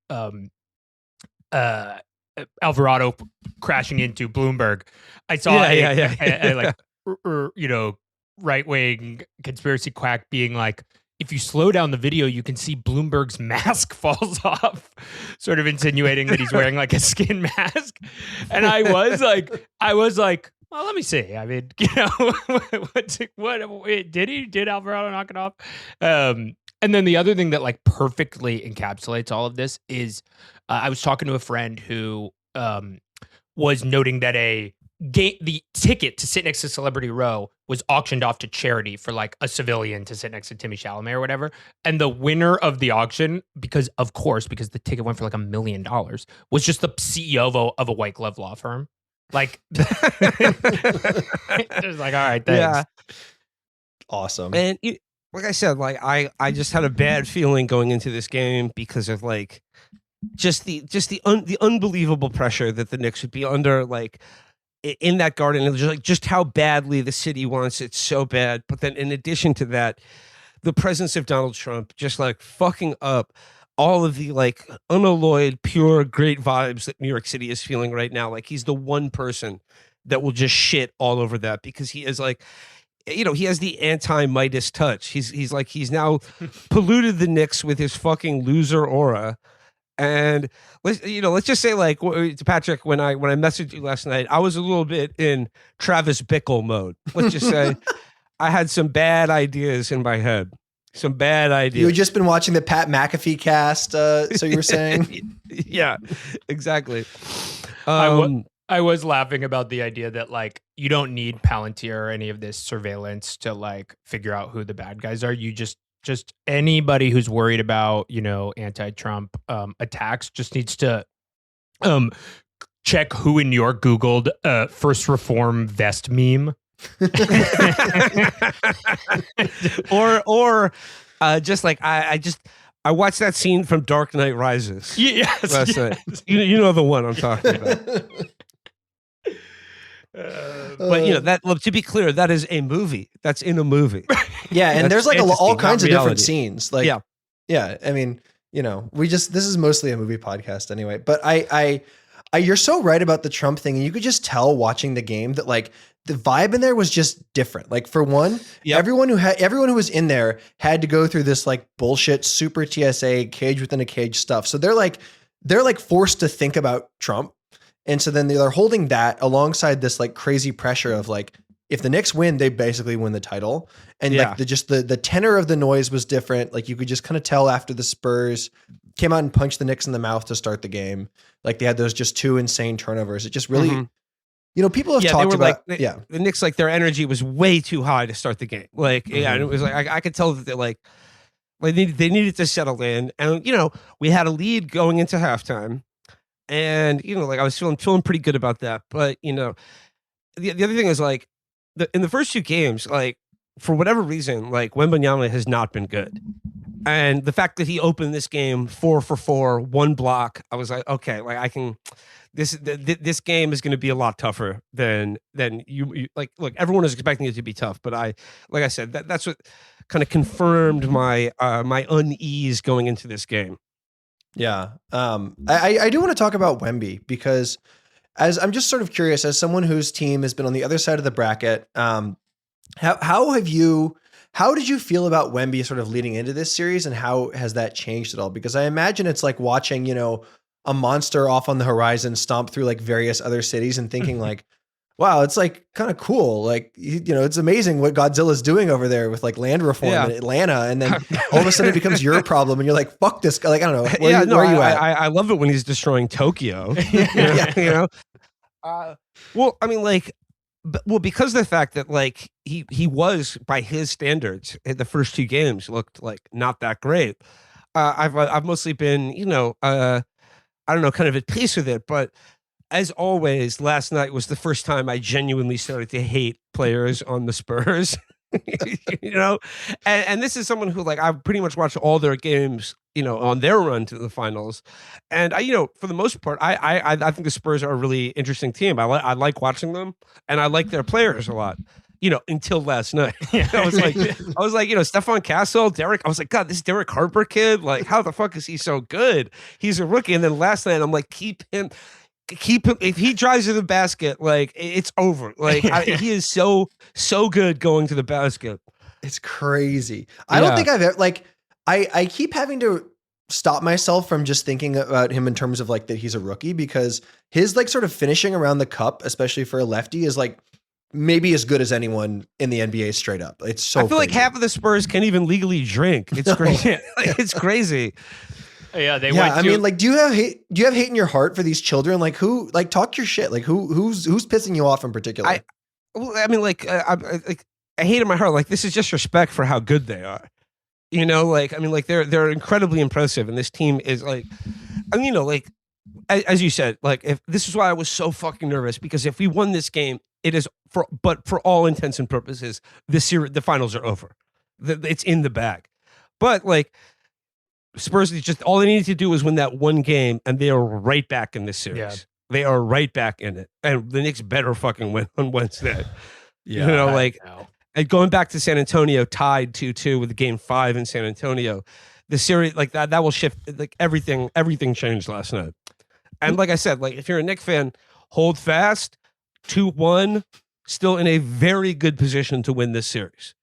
Alvarado crashing into Bloomberg. I saw a right wing conspiracy quack being if you slow down the video, you can see Bloomberg's mask falls off, sort of insinuating that he's wearing a skin mask. And I was like, well, let me see. I mean, did Alvarado knock it off? And then the other thing that like perfectly encapsulates all of this is I was talking to a friend who was noting that the ticket to sit next to Celebrity Row was auctioned off to charity for like a civilian to sit next to Timmy Chalamet or whatever. And the winner of the auction, because the ticket went for like $1 million, was just the CEO of a white glove law firm. Like, it's like, all right, thanks. Yeah. Awesome. And like I said, like I just had a bad feeling going into this game because of like just the unbelievable pressure that the Knicks would be under, like in that Garden, and just how badly the city wants it so bad. But then in addition to that, the presence of Donald Trump just like fucking up all of the like unalloyed, pure, great vibes that New York City is feeling right now. Like he's the one person that will just shit all over that because he is like, you know, he has the anti-Midas touch. He's now polluted the Knicks with his fucking loser aura. And let's just say, like, Patrick, when I messaged you last night, I was a little bit in Travis Bickle mode. Let's just say I had some bad ideas in my head. Some bad ideas. You had just been watching the Pat McAfee cast, so you were saying? Yeah, exactly. I was laughing about the idea that like you don't need Palantir or any of this surveillance to like figure out who the bad guys are. You just anybody who's worried about, you know, anti-Trump attacks just needs to check who in New York Googled first reform vest meme. or just like I watched that scene from Dark Knight Rises. Yes, last night. You know the one I'm talking about. But you know that. Well, to be clear, that is a movie. That's in a movie. Yeah, and there's like all kinds of different scenes. Like, yeah. I mean, you know, this is mostly a movie podcast anyway. But I you're so right about the Trump thing, and you could just tell watching the game that like the vibe in there was just different. Like for one, everyone who was in there had to go through this like bullshit super TSA cage within a cage stuff. So they're like forced to think about Trump. And so then they're holding that alongside this like crazy pressure of like, if the Knicks win, they basically win the title. And like the tenor of the noise was different. Like you could just kind of tell after the Spurs came out and punched the Knicks in the mouth to start the game. Like they had those just two insane turnovers. It just really, you know, people have talked about, the Knicks, like their energy was way too high to start the game. Like, and it was like, I could tell that they're like they needed to settle in. And, you know, we had a lead going into halftime. And, you know, like I was feeling pretty good about that. But, you know, the other thing is like in the first two games, like for whatever reason, like Wemby has not been good. And the fact that he opened this game 4 for 4, 1 block, I was like, okay, like I can, this game is going to be a lot tougher than you like, look, everyone is expecting it to be tough. But like I said, that's what kind of confirmed my unease going into this game. Yeah. I do want to talk about Wemby because as I'm just sort of curious, as someone whose team has been on the other side of the bracket, how did you feel about Wemby sort of leading into this series, and how has that changed at all? Because I imagine it's like watching, you know, a monster off on the horizon stomp through like various other cities and thinking like, wow, it's like kind of cool. Like, you know, it's amazing what Godzilla's doing over there with like land reform in Atlanta. And then all of a sudden it becomes your problem and you're like, fuck this guy. Like, I don't know. Where are you at? I love it when he's destroying Tokyo. You know? Well, I mean, like, because of the fact that like he was, by his standards, in the first two games looked like not that great. I've mostly been, you know, I don't know, kind of at peace with it, but as always, last night was the first time I genuinely started to hate players on the Spurs. You know, and this is someone who like I've pretty much watched all their games, you know, on their run to the finals, and you know, for the most part, I think the Spurs are a really interesting team. I like watching them, and I like their players a lot. You know, until last night, I was like, you know, Stephon Castle, Derek. I was like, God, this Derek Harper kid, like, how the fuck is he so good? He's a rookie. And then last night, I'm like, keep him. If he drives to the basket, like it's over. Like he is so good going to the basket. It's crazy. I don't think I've ever like. I keep having to stop myself from just thinking about him in terms of like that he's a rookie, because his like sort of finishing around the cup, especially for a lefty, is like maybe as good as anyone in the NBA straight up. It's so I feel like crazy. half of the Spurs can't even legally drink. It's crazy. Like, it's crazy. Yeah, they Yeah, went I to. mean, like, do you have hate in your heart for these children? Like, who, like, talk your shit. Like, who's pissing you off in particular? I mean, like, I hate in my heart. Like, this is just respect for how good they are. You know, like, I mean, like, they're incredibly impressive, and this team is like, I mean, you know, like, as you said, like, if this is why I was so fucking nervous, because if we won this game, it is for all intents and purposes, the finals are over. It's in the bag. But like, Spurs, just all they needed to do was win that one game, and they are right back in this series. Yeah. They are right back in it, and the Knicks better fucking win on Wednesday. Yeah, you know, like, know. and going back to San Antonio, tied 2-2 with Game 5 in San Antonio, the series like that will shift. Like everything changed last night. And like I said, like if you're a Knicks fan, hold fast. 2-1, still in a very good position to win this series.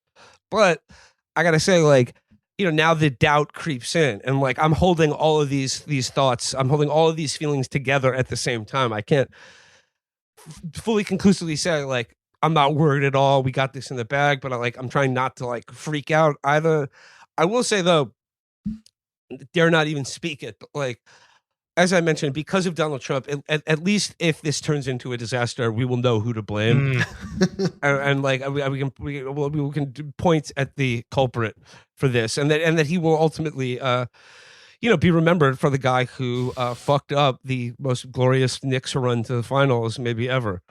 But I gotta say, like, you know, now the doubt creeps in, and like I'm holding all of these thoughts, I'm holding all of these feelings together at the same time. I can't fully conclusively say like I'm not worried at all. We got this in the bag, but I'm trying not to like freak out either. I will say though, dare not even speak it, but like as I mentioned, because of Donald Trump, at least if this turns into a disaster, we will know who to blame, and like we can point at the culprit for this, and that he will ultimately, you know, be remembered for the guy who fucked up the most glorious Knicks run to the finals maybe ever.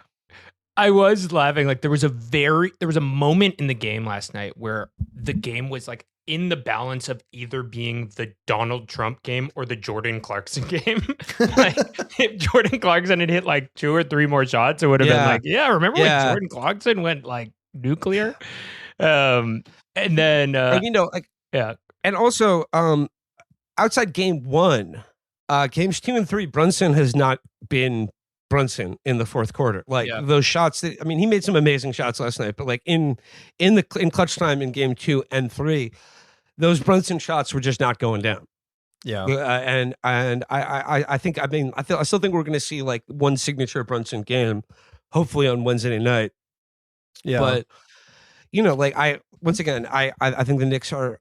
I was laughing. Like there was a moment in the game last night where the game was like in the balance of either being the Donald Trump game or the Jordan Clarkson game. Like if Jordan Clarkson had hit like 2 or 3 more shots, it would have been like, yeah, remember when Jordan Clarkson went like nuclear? And then and, you know, like, yeah. And also outside game 1, games 2 and 3, Brunson has not been Brunson in the fourth quarter. Like those shots that, I mean, he made some amazing shots last night, but like in clutch time in game 2 and 3, those Brunson shots were just not going down. Yeah. And I think, I mean, I still think we're going to see like one signature Brunson game, hopefully on Wednesday night. Yeah. But, you know, like I think the Knicks are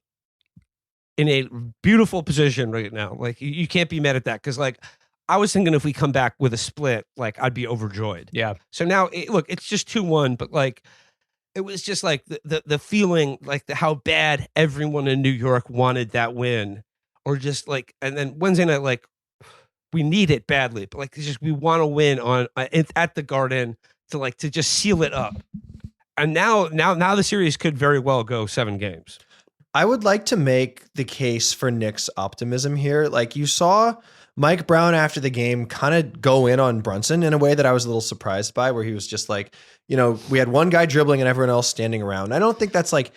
in a beautiful position right now. Like you can't be mad at that. Cause like, I was thinking if we come back with a split, like I'd be overjoyed. Yeah. So now, look, it's just 2-1, but like it was just like the feeling, like how bad everyone in New York wanted that win, or just like, and then Wednesday night, like we need it badly, but like it's just we want to win on at the Garden to just seal it up. And now the series could very well go 7 games. I would like to make the case for Knicks optimism here. Like you saw Mike Brown after the game kind of go in on Brunson in a way that I was a little surprised by, where he was just like, you know, we had one guy dribbling and everyone else standing around. I don't think that's like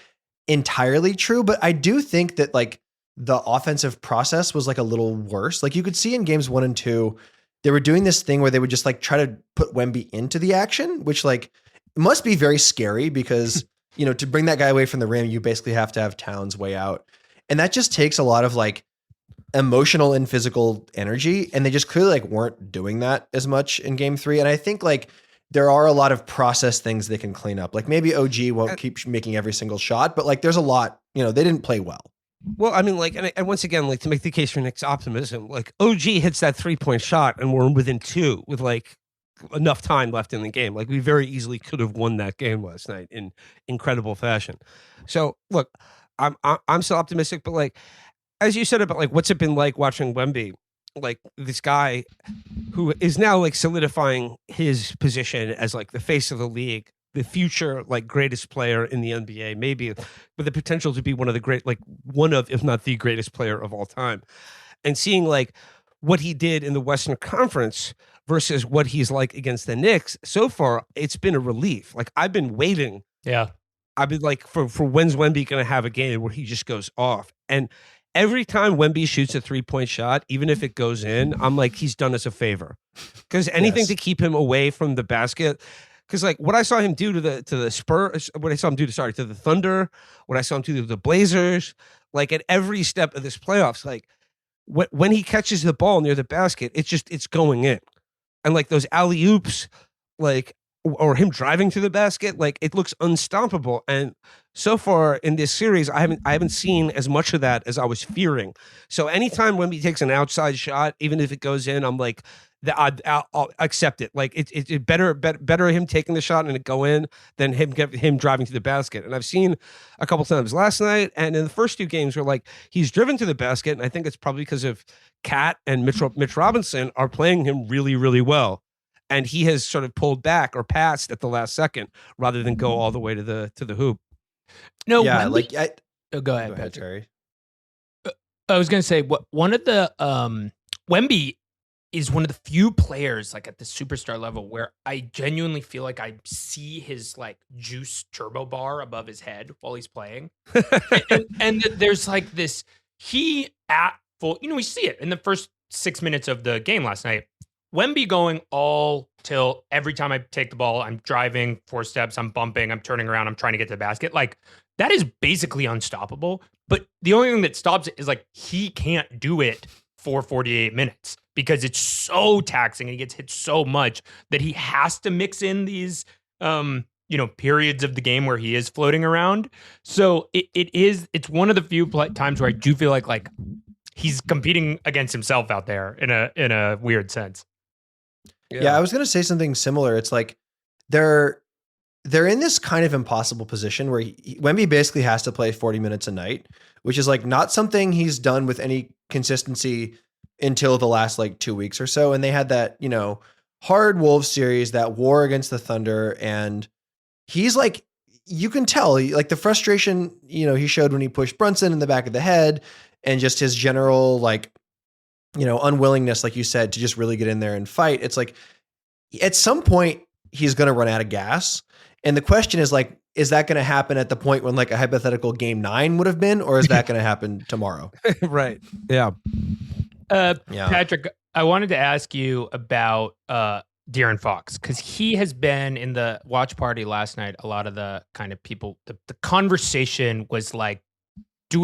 entirely true, but I do think that like the offensive process was like a little worse. Like you could see in games 1 and 2, they were doing this thing where they would just like try to put Wemby into the action, which like must be very scary because, you know, to bring that guy away from the rim, you basically have to have Towns way out. And that just takes a lot of like emotional and physical energy. And they just clearly like weren't doing that as much in game 3. And I think like there are a lot of process things they can clean up. Like maybe OG won't keep making every single shot, but like there's a lot, you know, they didn't play well. Well, I mean, like, and once again, like to make the case for Knicks optimism, like OG hits that 3-point shot and we're within 2 with like enough time left in the game. Like we very easily could have won that game last night in incredible fashion. So look, I'm still optimistic, but like, as you said about like, what's it been like watching Wemby, like this guy who is now like solidifying his position as like the face of the league, the future like greatest player in the NBA, maybe with the potential to be one of, if not the greatest player of all time, and seeing like what he did in the Western Conference versus what he's like against the Knicks. So far, it's been a relief. Like I've been waiting. Yeah. I've been like, for when's Wemby going to have a game where he just goes off? And every time Wemby shoots a 3-point shot, even if it goes in, I'm like, he's done us a favor. Because anything to keep him away from the basket. Because like what I saw him do to the Spurs, what I saw him do to the Thunder, what I saw him do to the Blazers, like at every step of this playoffs, like when he catches the ball near the basket, it's going in. And like those alley-oops, like or him driving to the basket, like it looks unstoppable. And so far in this series, I haven't seen as much of that as I was fearing. So anytime Wemby takes an outside shot, even if it goes in, I'm like, I'll accept it. Like it better him taking the shot and it go in than him driving to the basket. And I've seen a couple times last night and in the first 2 games where like he's driven to the basket, and I think it's probably because of Cat and Mitch Robinson are playing him really, really well. And he has sort of pulled back or passed at the last second rather than go all the way to the hoop. No, Yeah, Wemby, go ahead, Patrick. Terry. I was going to say one of the Wemby is one of the few players like at the superstar level where I genuinely feel like I see his like juice turbo bar above his head while he's playing. and there's like this, he at full, we see it in the first 6 minutes of the game last night. Wemby going all till every time I take the ball, I'm driving 4 steps, I'm bumping, I'm turning around, I'm trying to get to the basket. Like that is basically unstoppable. But the only thing that stops it is like he can't do it for 48 minutes because it's so taxing and he gets hit so much that he has to mix in these periods of the game where he is floating around. So it's one of the few times where I do feel like he's competing against himself out there in a weird sense. Yeah, I was going to say something similar. It's like they're in this kind of impossible position where Wemby basically has to play 40 minutes a night, which is like not something he's done with any consistency until the last like 2 weeks or so. And they had that, hard Wolves series, that war against the Thunder. And he's like, you can tell like the frustration, he showed when he pushed Brunson in the back of the head and just his general like, unwillingness, like you said, to just really get in there and fight. It's like at some point he's going to run out of gas. And the question is like, is that going to happen at the point when like a hypothetical game 9 would have been, or is that going to happen tomorrow? Right. Yeah. Patrick, I wanted to ask you about De'Aaron Fox, because he has been in the watch party last night. A lot of the kind of people, the conversation was like, do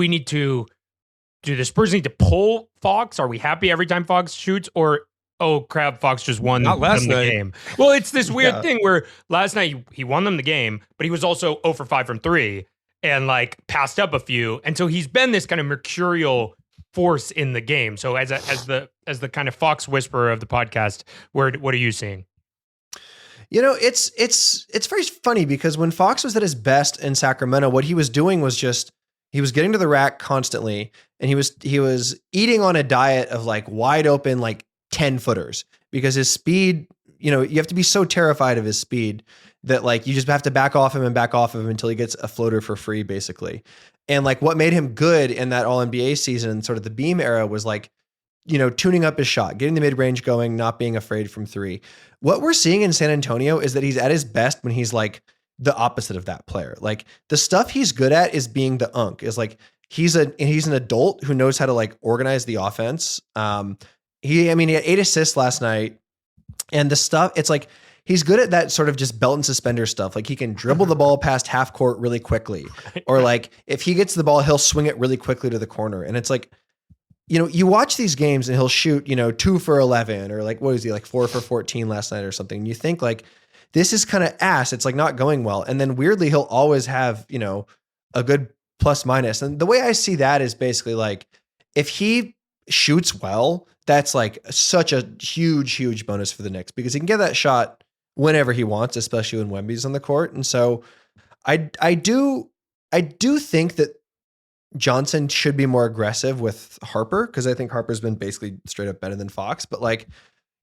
the Spurs need to pull Fox? Are we happy every time Fox shoots? Or, oh crap, Fox just won Not last the night. game. Well, it's this weird thing where last night he won them the game, but he was also 0 for 5 from 3 and like passed up a few. And so he's been this kind of mercurial force in the game. So as the kind of Fox whisperer of the podcast, what are you seeing? It's very funny because when Fox was at his best in Sacramento, what he was doing was just he was getting to the rack constantly, and he was eating on a diet of like wide open like 10-footers because his speed, you have to be so terrified of his speed that like you just have to back off him until he gets a floater for free, basically. And like what made him good in that All NBA season, sort of the Beam era, was like, tuning up his shot, getting the mid range going, not being afraid from 3. What we're seeing in San Antonio is that he's at his best when he's like the opposite of that player. Like the stuff he's good at is being the unk, is like he's an adult who knows how to like organize the offense. He had 8 assists last night, and the stuff, it's like he's good at that sort of just belt and suspender stuff. Like he can dribble the ball past half court really quickly, or like if he gets the ball, he'll swing it really quickly to the corner. And it's like, you watch these games and he'll shoot, 2 for 11, or like, what is he, like 4 for 14 last night or something. And you think like, this is kind of ass. It's like not going well. And then weirdly, he'll always have, a good plus minus. And the way I see that is basically like, if he shoots well, that's like such a huge, huge bonus for the Knicks because he can get that shot whenever he wants, especially when Wemby's on the court. And so I do think that Johnson should be more aggressive with Harper, because I think Harper's been basically straight up better than Fox. But like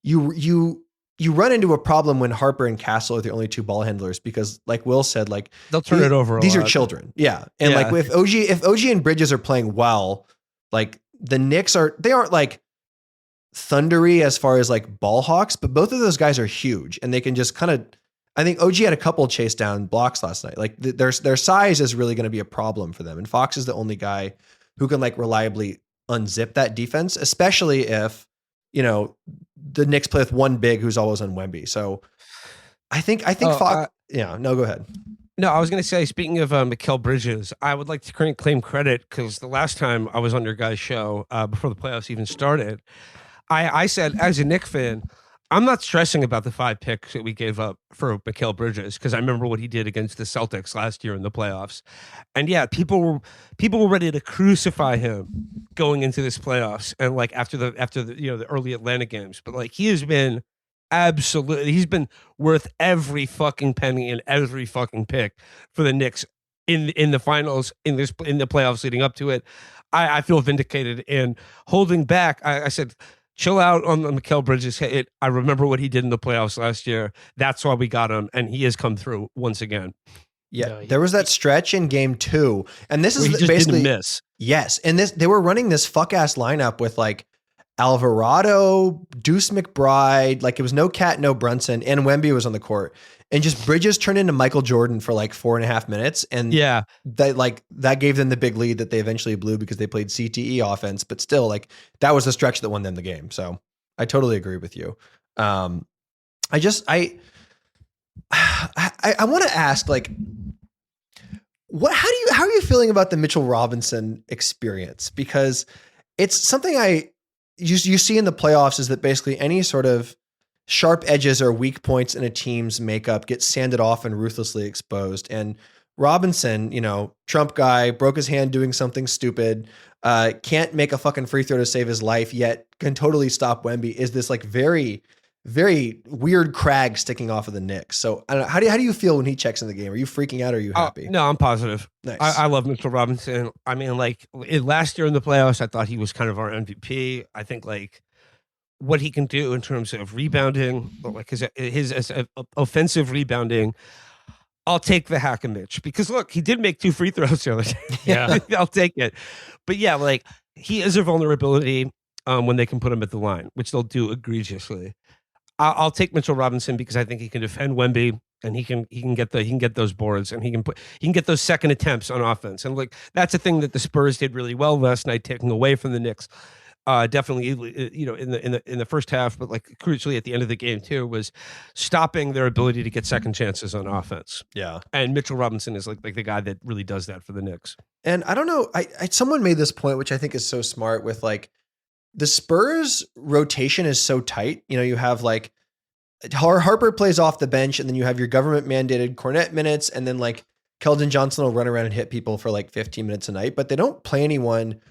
you run into a problem when Harper and Castle are the only 2 ball handlers, because like Will said, like they'll turn it over. These are children. Yeah. And like if OG and Bridges are playing well, like the Knicks they aren't like thundery as far as like ball hawks, but both of those guys are huge and they can just kind of, I think OG had a couple chase down blocks last night. Like their size is really going to be a problem for them. And Fox is the only guy who can like reliably unzip that defense, especially if, the Knicks play with 1 big who's always on Wemby. So I think Fox, go ahead. No, I was going to say, speaking of Mikal Bridges, I would like to claim credit because the last time I was on your guys' show before the playoffs even started, I said, as a Knicks fan, I'm not stressing about the 5 picks that we gave up for Mikal Bridges because I remember what he did against the Celtics last year in the playoffs. And yeah, people were ready to crucify him going into this playoffs and like after the the early Atlanta games. But like he's been worth every fucking penny and every fucking pick for the Knicks in the finals, in the playoffs leading up to it. I feel vindicated, and holding back, I said, chill out on the Mikal Bridges hit. I remember what he did in the playoffs last year. That's why we got him, and he has come through once again. Yeah, No, there was that stretch in game 2, and this is He just basically didn't miss. Yes, and they were running this fuck ass lineup with like Alvarado, Deuce McBride, like it was no Cat, no Brunson, and Wemby was on the court, and just Bridges turned into Michael Jordan for like 4.5 minutes, and Yeah, that gave them the big lead that they eventually blew because they played CTE offense, but still like that was the stretch that won them the game. So I totally agree with you. I want to ask like, how are you feeling about the Mitchell Robinson experience? Because it's something you see in the playoffs is that basically any sort of sharp edges or weak points in a team's makeup get sanded off and ruthlessly exposed. And Robinson, Trump guy, broke his hand doing something stupid, can't make a fucking free throw to save his life, yet can totally stop Wemby, is this like very, very weird crag sticking off of the Knicks. So I don't know, how do you feel when he checks in the game? Are you freaking out or are you happy? No, I'm positive. Nice. I love Mitchell Robinson. I mean, like last year in the playoffs, I thought he was kind of our MVP. I think like what he can do in terms of rebounding, like his offensive rebounding, I'll take the hack and Mitch because look, he did make 2 free throws the other day. Yeah. I'll take it. But yeah, like he is a vulnerability when they can put him at the line, which they'll do egregiously. I'll take Mitchell Robinson because I think he can defend Wemby and he can get those boards and he can get those second attempts on offense. And like that's a thing that the Spurs did really well last night, taking away from the Knicks. Definitely, in the first half, but like crucially at the end of the game too, was stopping their ability to get second chances on offense. Yeah, and Mitchell Robinson is like the guy that really does that for the Knicks. and I don't know, someone made this point, which I think is so smart. With like the Spurs rotation is so tight. You have like Harper plays off the bench, and then you have your government mandated Cornet minutes, and then like Keldon Johnson will run around and hit people for like 15 minutes a night, but they don't play anyone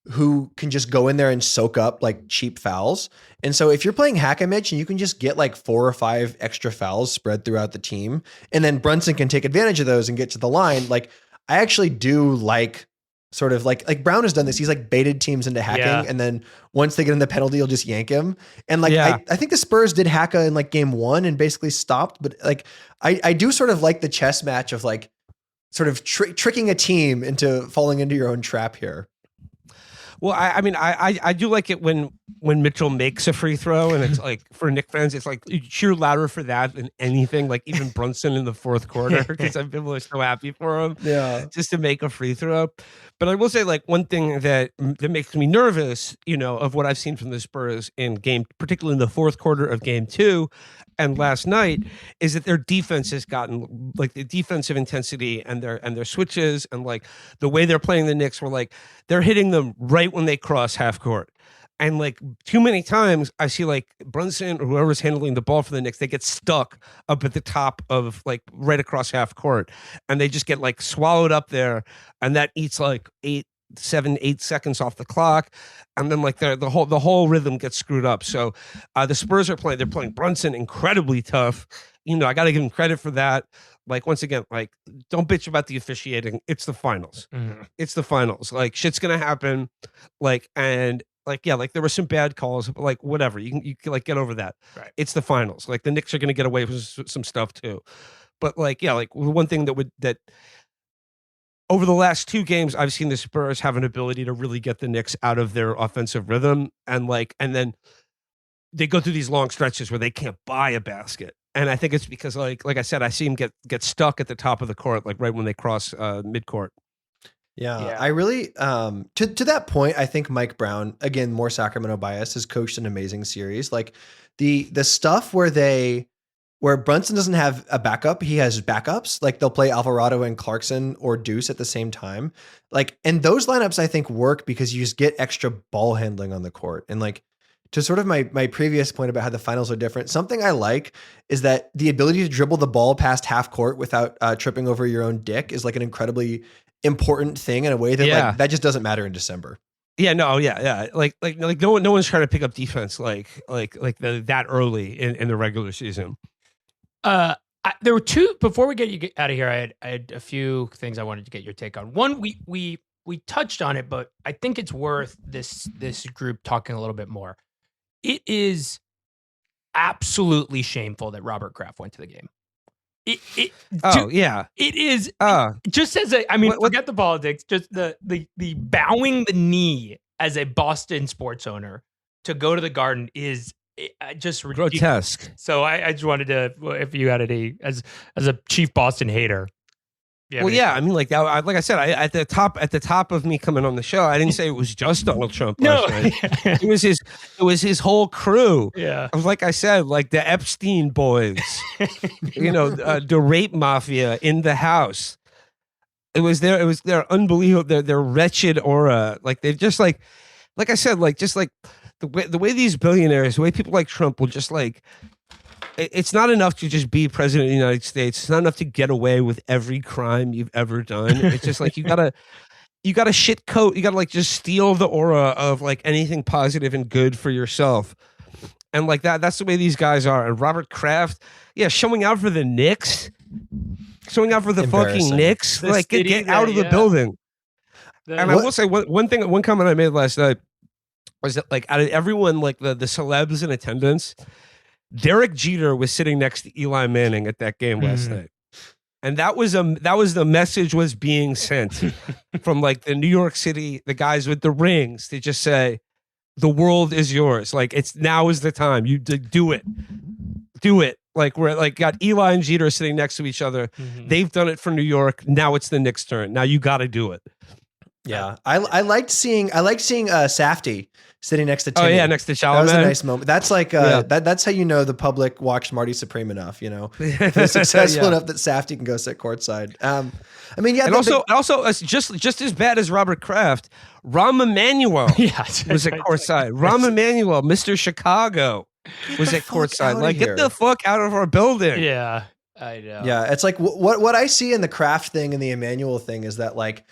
who can just go in there and soak up like cheap fouls. And so if you're playing Hack-a-Mitch and you can just get like 4 or 5 extra fouls spread throughout the team, and then Brunson can take advantage of those and get to the line. Like I actually do like sort of like Brown has done this. He's like baited teams into hacking. Yeah. And then once they get in the penalty, you'll just yank him. And like, Yeah. I think the Spurs did Hacka in like game 1 and basically stopped. But like, I do sort of like the chess match of like sort of tricking a team into falling into your own trap here. Well, I mean, I do like it when Mitchell makes a free throw, and it's like for Knicks fans, it's like you cheer louder for that than anything. Like even Brunson in the fourth quarter, because people are so happy for him, just to make a free throw. But I will say, like one thing that makes me nervous, of what I've seen from the Spurs in game, particularly in the fourth quarter of game 2 and last night, is that their defense has gotten like the defensive intensity and their switches and like the way they're playing the Knicks, were like they're hitting them right when they cross half court. And like too many times I see like Brunson or whoever's handling the ball for the Knicks, they get stuck up at the top of like right across half court, and they just get like swallowed up there, and that eats like 7, 8 seconds off the clock, and then like the whole rhythm gets screwed up. So the Spurs they're playing Brunson incredibly tough. I got to give him credit for that. Like once again, like don't bitch about the officiating. It's the finals. Mhm. It's the finals. Like shit's gonna happen. Like and like yeah, like there were some bad calls, but like whatever. You can like get over that. Right. It's the finals. Like the Knicks are gonna get away with some stuff too. But like yeah, like one thing that over the last 2 games, I've seen the Spurs have an ability to really get the Knicks out of their offensive rhythm, and then they go through these long stretches where they can't buy a basket. And I think it's because like I said, I see them get stuck at the top of the court, like right when they cross midcourt. Yeah, I really to that point, I think Mike Brown, again, more Sacramento bias, has coached an amazing series. Like the stuff where Brunson doesn't have a backup, he has backups. Like they'll play Alvarado and Clarkson or Deuce at the same time. Like, and those lineups I think work because you just get extra ball handling on the court. And like to sort of my previous point about how the finals are different, something I like is that the ability to dribble the ball past half court without tripping over your own dick is like an incredibly important thing in a way that like that just doesn't matter in December. Yeah, no, yeah. Like no one's trying to pick up defense that early in the regular season. There were two before we get you out of here. I had a few things I wanted to get your take on. One, we touched on it, but I think it's worth this group talking a little bit more. It is absolutely shameful that Robert Kraft went to the game. It is just as forget the politics, just the bowing the knee as a Boston sports owner to go to the Garden is just ridiculous. Grotesque. So I just wanted to, if you had any, as a chief Boston hater. Well, yeah, I mean, like I said, at the top of me coming on the show, I didn't say it was just Donald Trump. Last night. It was his whole crew. Yeah, like I said, like the Epstein boys, the rape mafia in the house. It was their unbelievable, their wretched aura. Like they've just like I said, like just like the way these billionaires, the way people like Trump will just like. It's not enough to just be president of the United States. It's not enough to get away with every crime you've ever done. It's just like you gotta shit coat. You gotta like just steal the aura of like anything positive and good for yourself. And like that's the way these guys are. And Robert Kraft, showing out for the Knicks, showing out for the fucking Knicks. Like get out of the building. I will say one comment I made last night was that like out of everyone, like the celebs in attendance, Derek Jeter was sitting next to Eli Manning at that game last night. And that was the message was being sent from like the New York City, the guys with the rings to just say, the world is yours. Like now is the time. You do it. Do it. Like we're like got Eli and Jeter sitting next to each other. They've done it for New York. Now it's the Knicks' turn. Now you got to do it. Yeah. I liked seeing Safdie sitting next to Timmy. Oh yeah, next to Chalamet. That was a nice moment. That's like that's how you know the public watched Marty Supreme enough. If they're successful enough that Safdie can go sit courtside. And also just as bad as Robert Kraft, Rahm Emanuel was at courtside. Rahm Emanuel, Mr. Chicago, was at courtside. Like get the fuck out of our building. Yeah, I know. Yeah, it's like what I see in the Kraft thing and the Emanuel thing is that like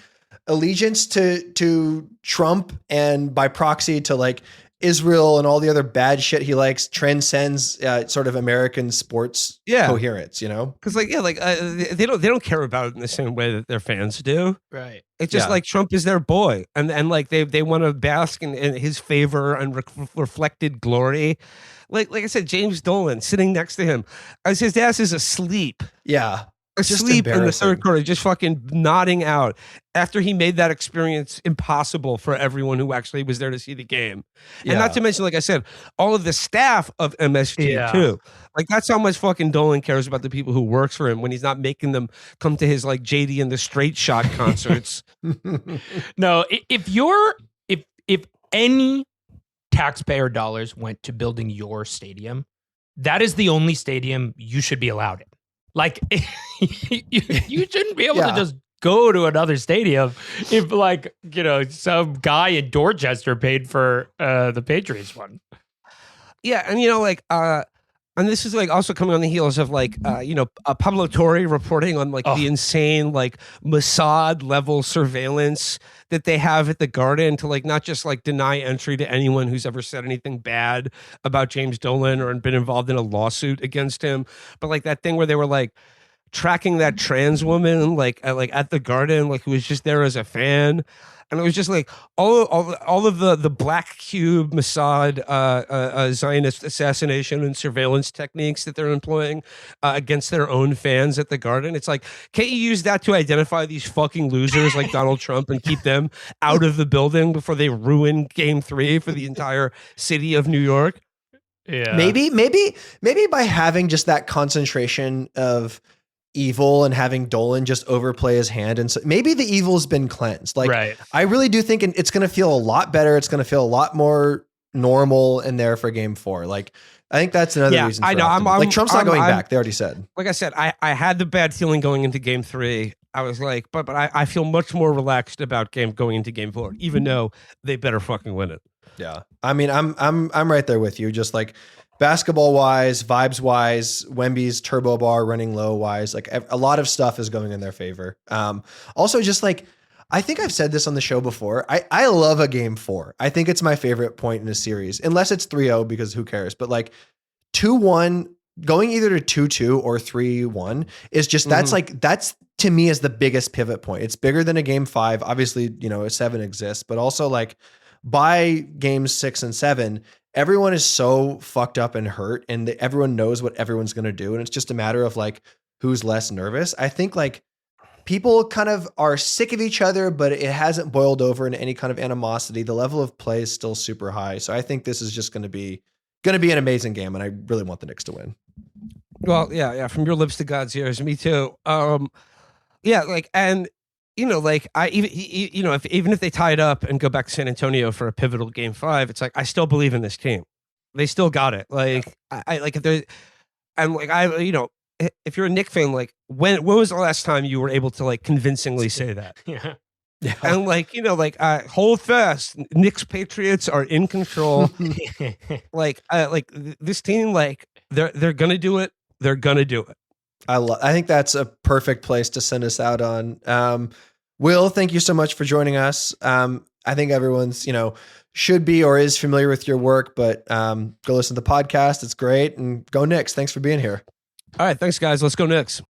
allegiance to Trump and by proxy to like Israel and all the other bad shit he likes transcends sort of American sports coherence, because they don't care about it in the same way that their fans do. Right. It's just like Trump is their boy, and like they want to bask in his favor and reflected glory. Like I said, James Dolan sitting next to him as his ass is asleep. Yeah. Asleep in the third quarter, just fucking nodding out after he made that experience impossible for everyone who actually was there to see the game. And not to mention, like I said, all of the staff of MSG too. Like that's how much fucking Dolan cares about the people who works for him when he's not making them come to his like JD and the Straight Shot concerts. No, if any taxpayer dollars went to building your stadium, that is the only stadium you should be allowed in. Like you shouldn't be able to just go to another stadium if like, some guy in Dorchester paid for the Patriots one. Yeah. And and this is like also coming on the heels of like, Pablo Torre reporting on like the insane, like Mossad level surveillance that they have at the Garden to like, not just like deny entry to anyone who's ever said anything bad about James Dolan or been involved in a lawsuit against him. But like that thing where they were like tracking that trans woman, like at the Garden, like who was just there as a fan. And it was just like all of the black cube Mossad Zionist assassination and surveillance techniques that they're employing against their own fans at the Garden. It's like, can't you use that to identify these fucking losers like Donald Trump and keep them out of the building before they ruin Game 3 for the entire city of New York? Yeah. Maybe by having just that concentration of evil and having Dolan just overplay his hand, and so maybe the evil's been cleansed. Like, right. I really do think it's going to feel a lot better. It's going to feel a lot more normal in there for Game 4. Like, I think that's another reason. I know. Like Trump's not going back. They already said. Like I said, I had the bad feeling going into Game 3. I was like, but I feel much more relaxed about going into game 4, even though they better fucking win it. Yeah. I mean, I'm right there with you. Just like basketball wise, vibes wise, Wemby's turbo bar running low wise, like a lot of stuff is going in their favor. Also just like, I think I've said this on the show before. I love a game 4. I think it's my favorite point in a series, unless it's 3-0 because who cares? But like 2-1, going either to 2-2 or 3-1 is just, that's to me is the biggest pivot point. It's bigger than a game 5. Obviously, a 7 exists, but also like by games 6 and 7, everyone is so fucked up and hurt and everyone knows what everyone's going to do. And it's just a matter of like, who's less nervous. I think like people kind of are sick of each other, but it hasn't boiled over into any kind of animosity. The level of play is still super high. So I think this is just going to be an amazing game. And I really want the Knicks to win. Well, yeah. From your lips to God's ears. Me too. Yeah. Like, and like even if they tie it up and go back to San Antonio for a pivotal game 5, it's like, I still believe in this team. They still got it. Like I like if they're, and like, if you're a Knicks fan, like when was the last time you were able to like convincingly say that? Yeah. And like, hold fast. Knicks Patriots are in control. like this team, like they're going to do it. They're going to do it. I think that's a perfect place to send us out on. Will, thank you so much for joining us. I think everyone's, should be or is familiar with your work, but go listen to the podcast. It's great. And go Knicks. Thanks for being here. All right. Thanks, guys. Let's go Knicks.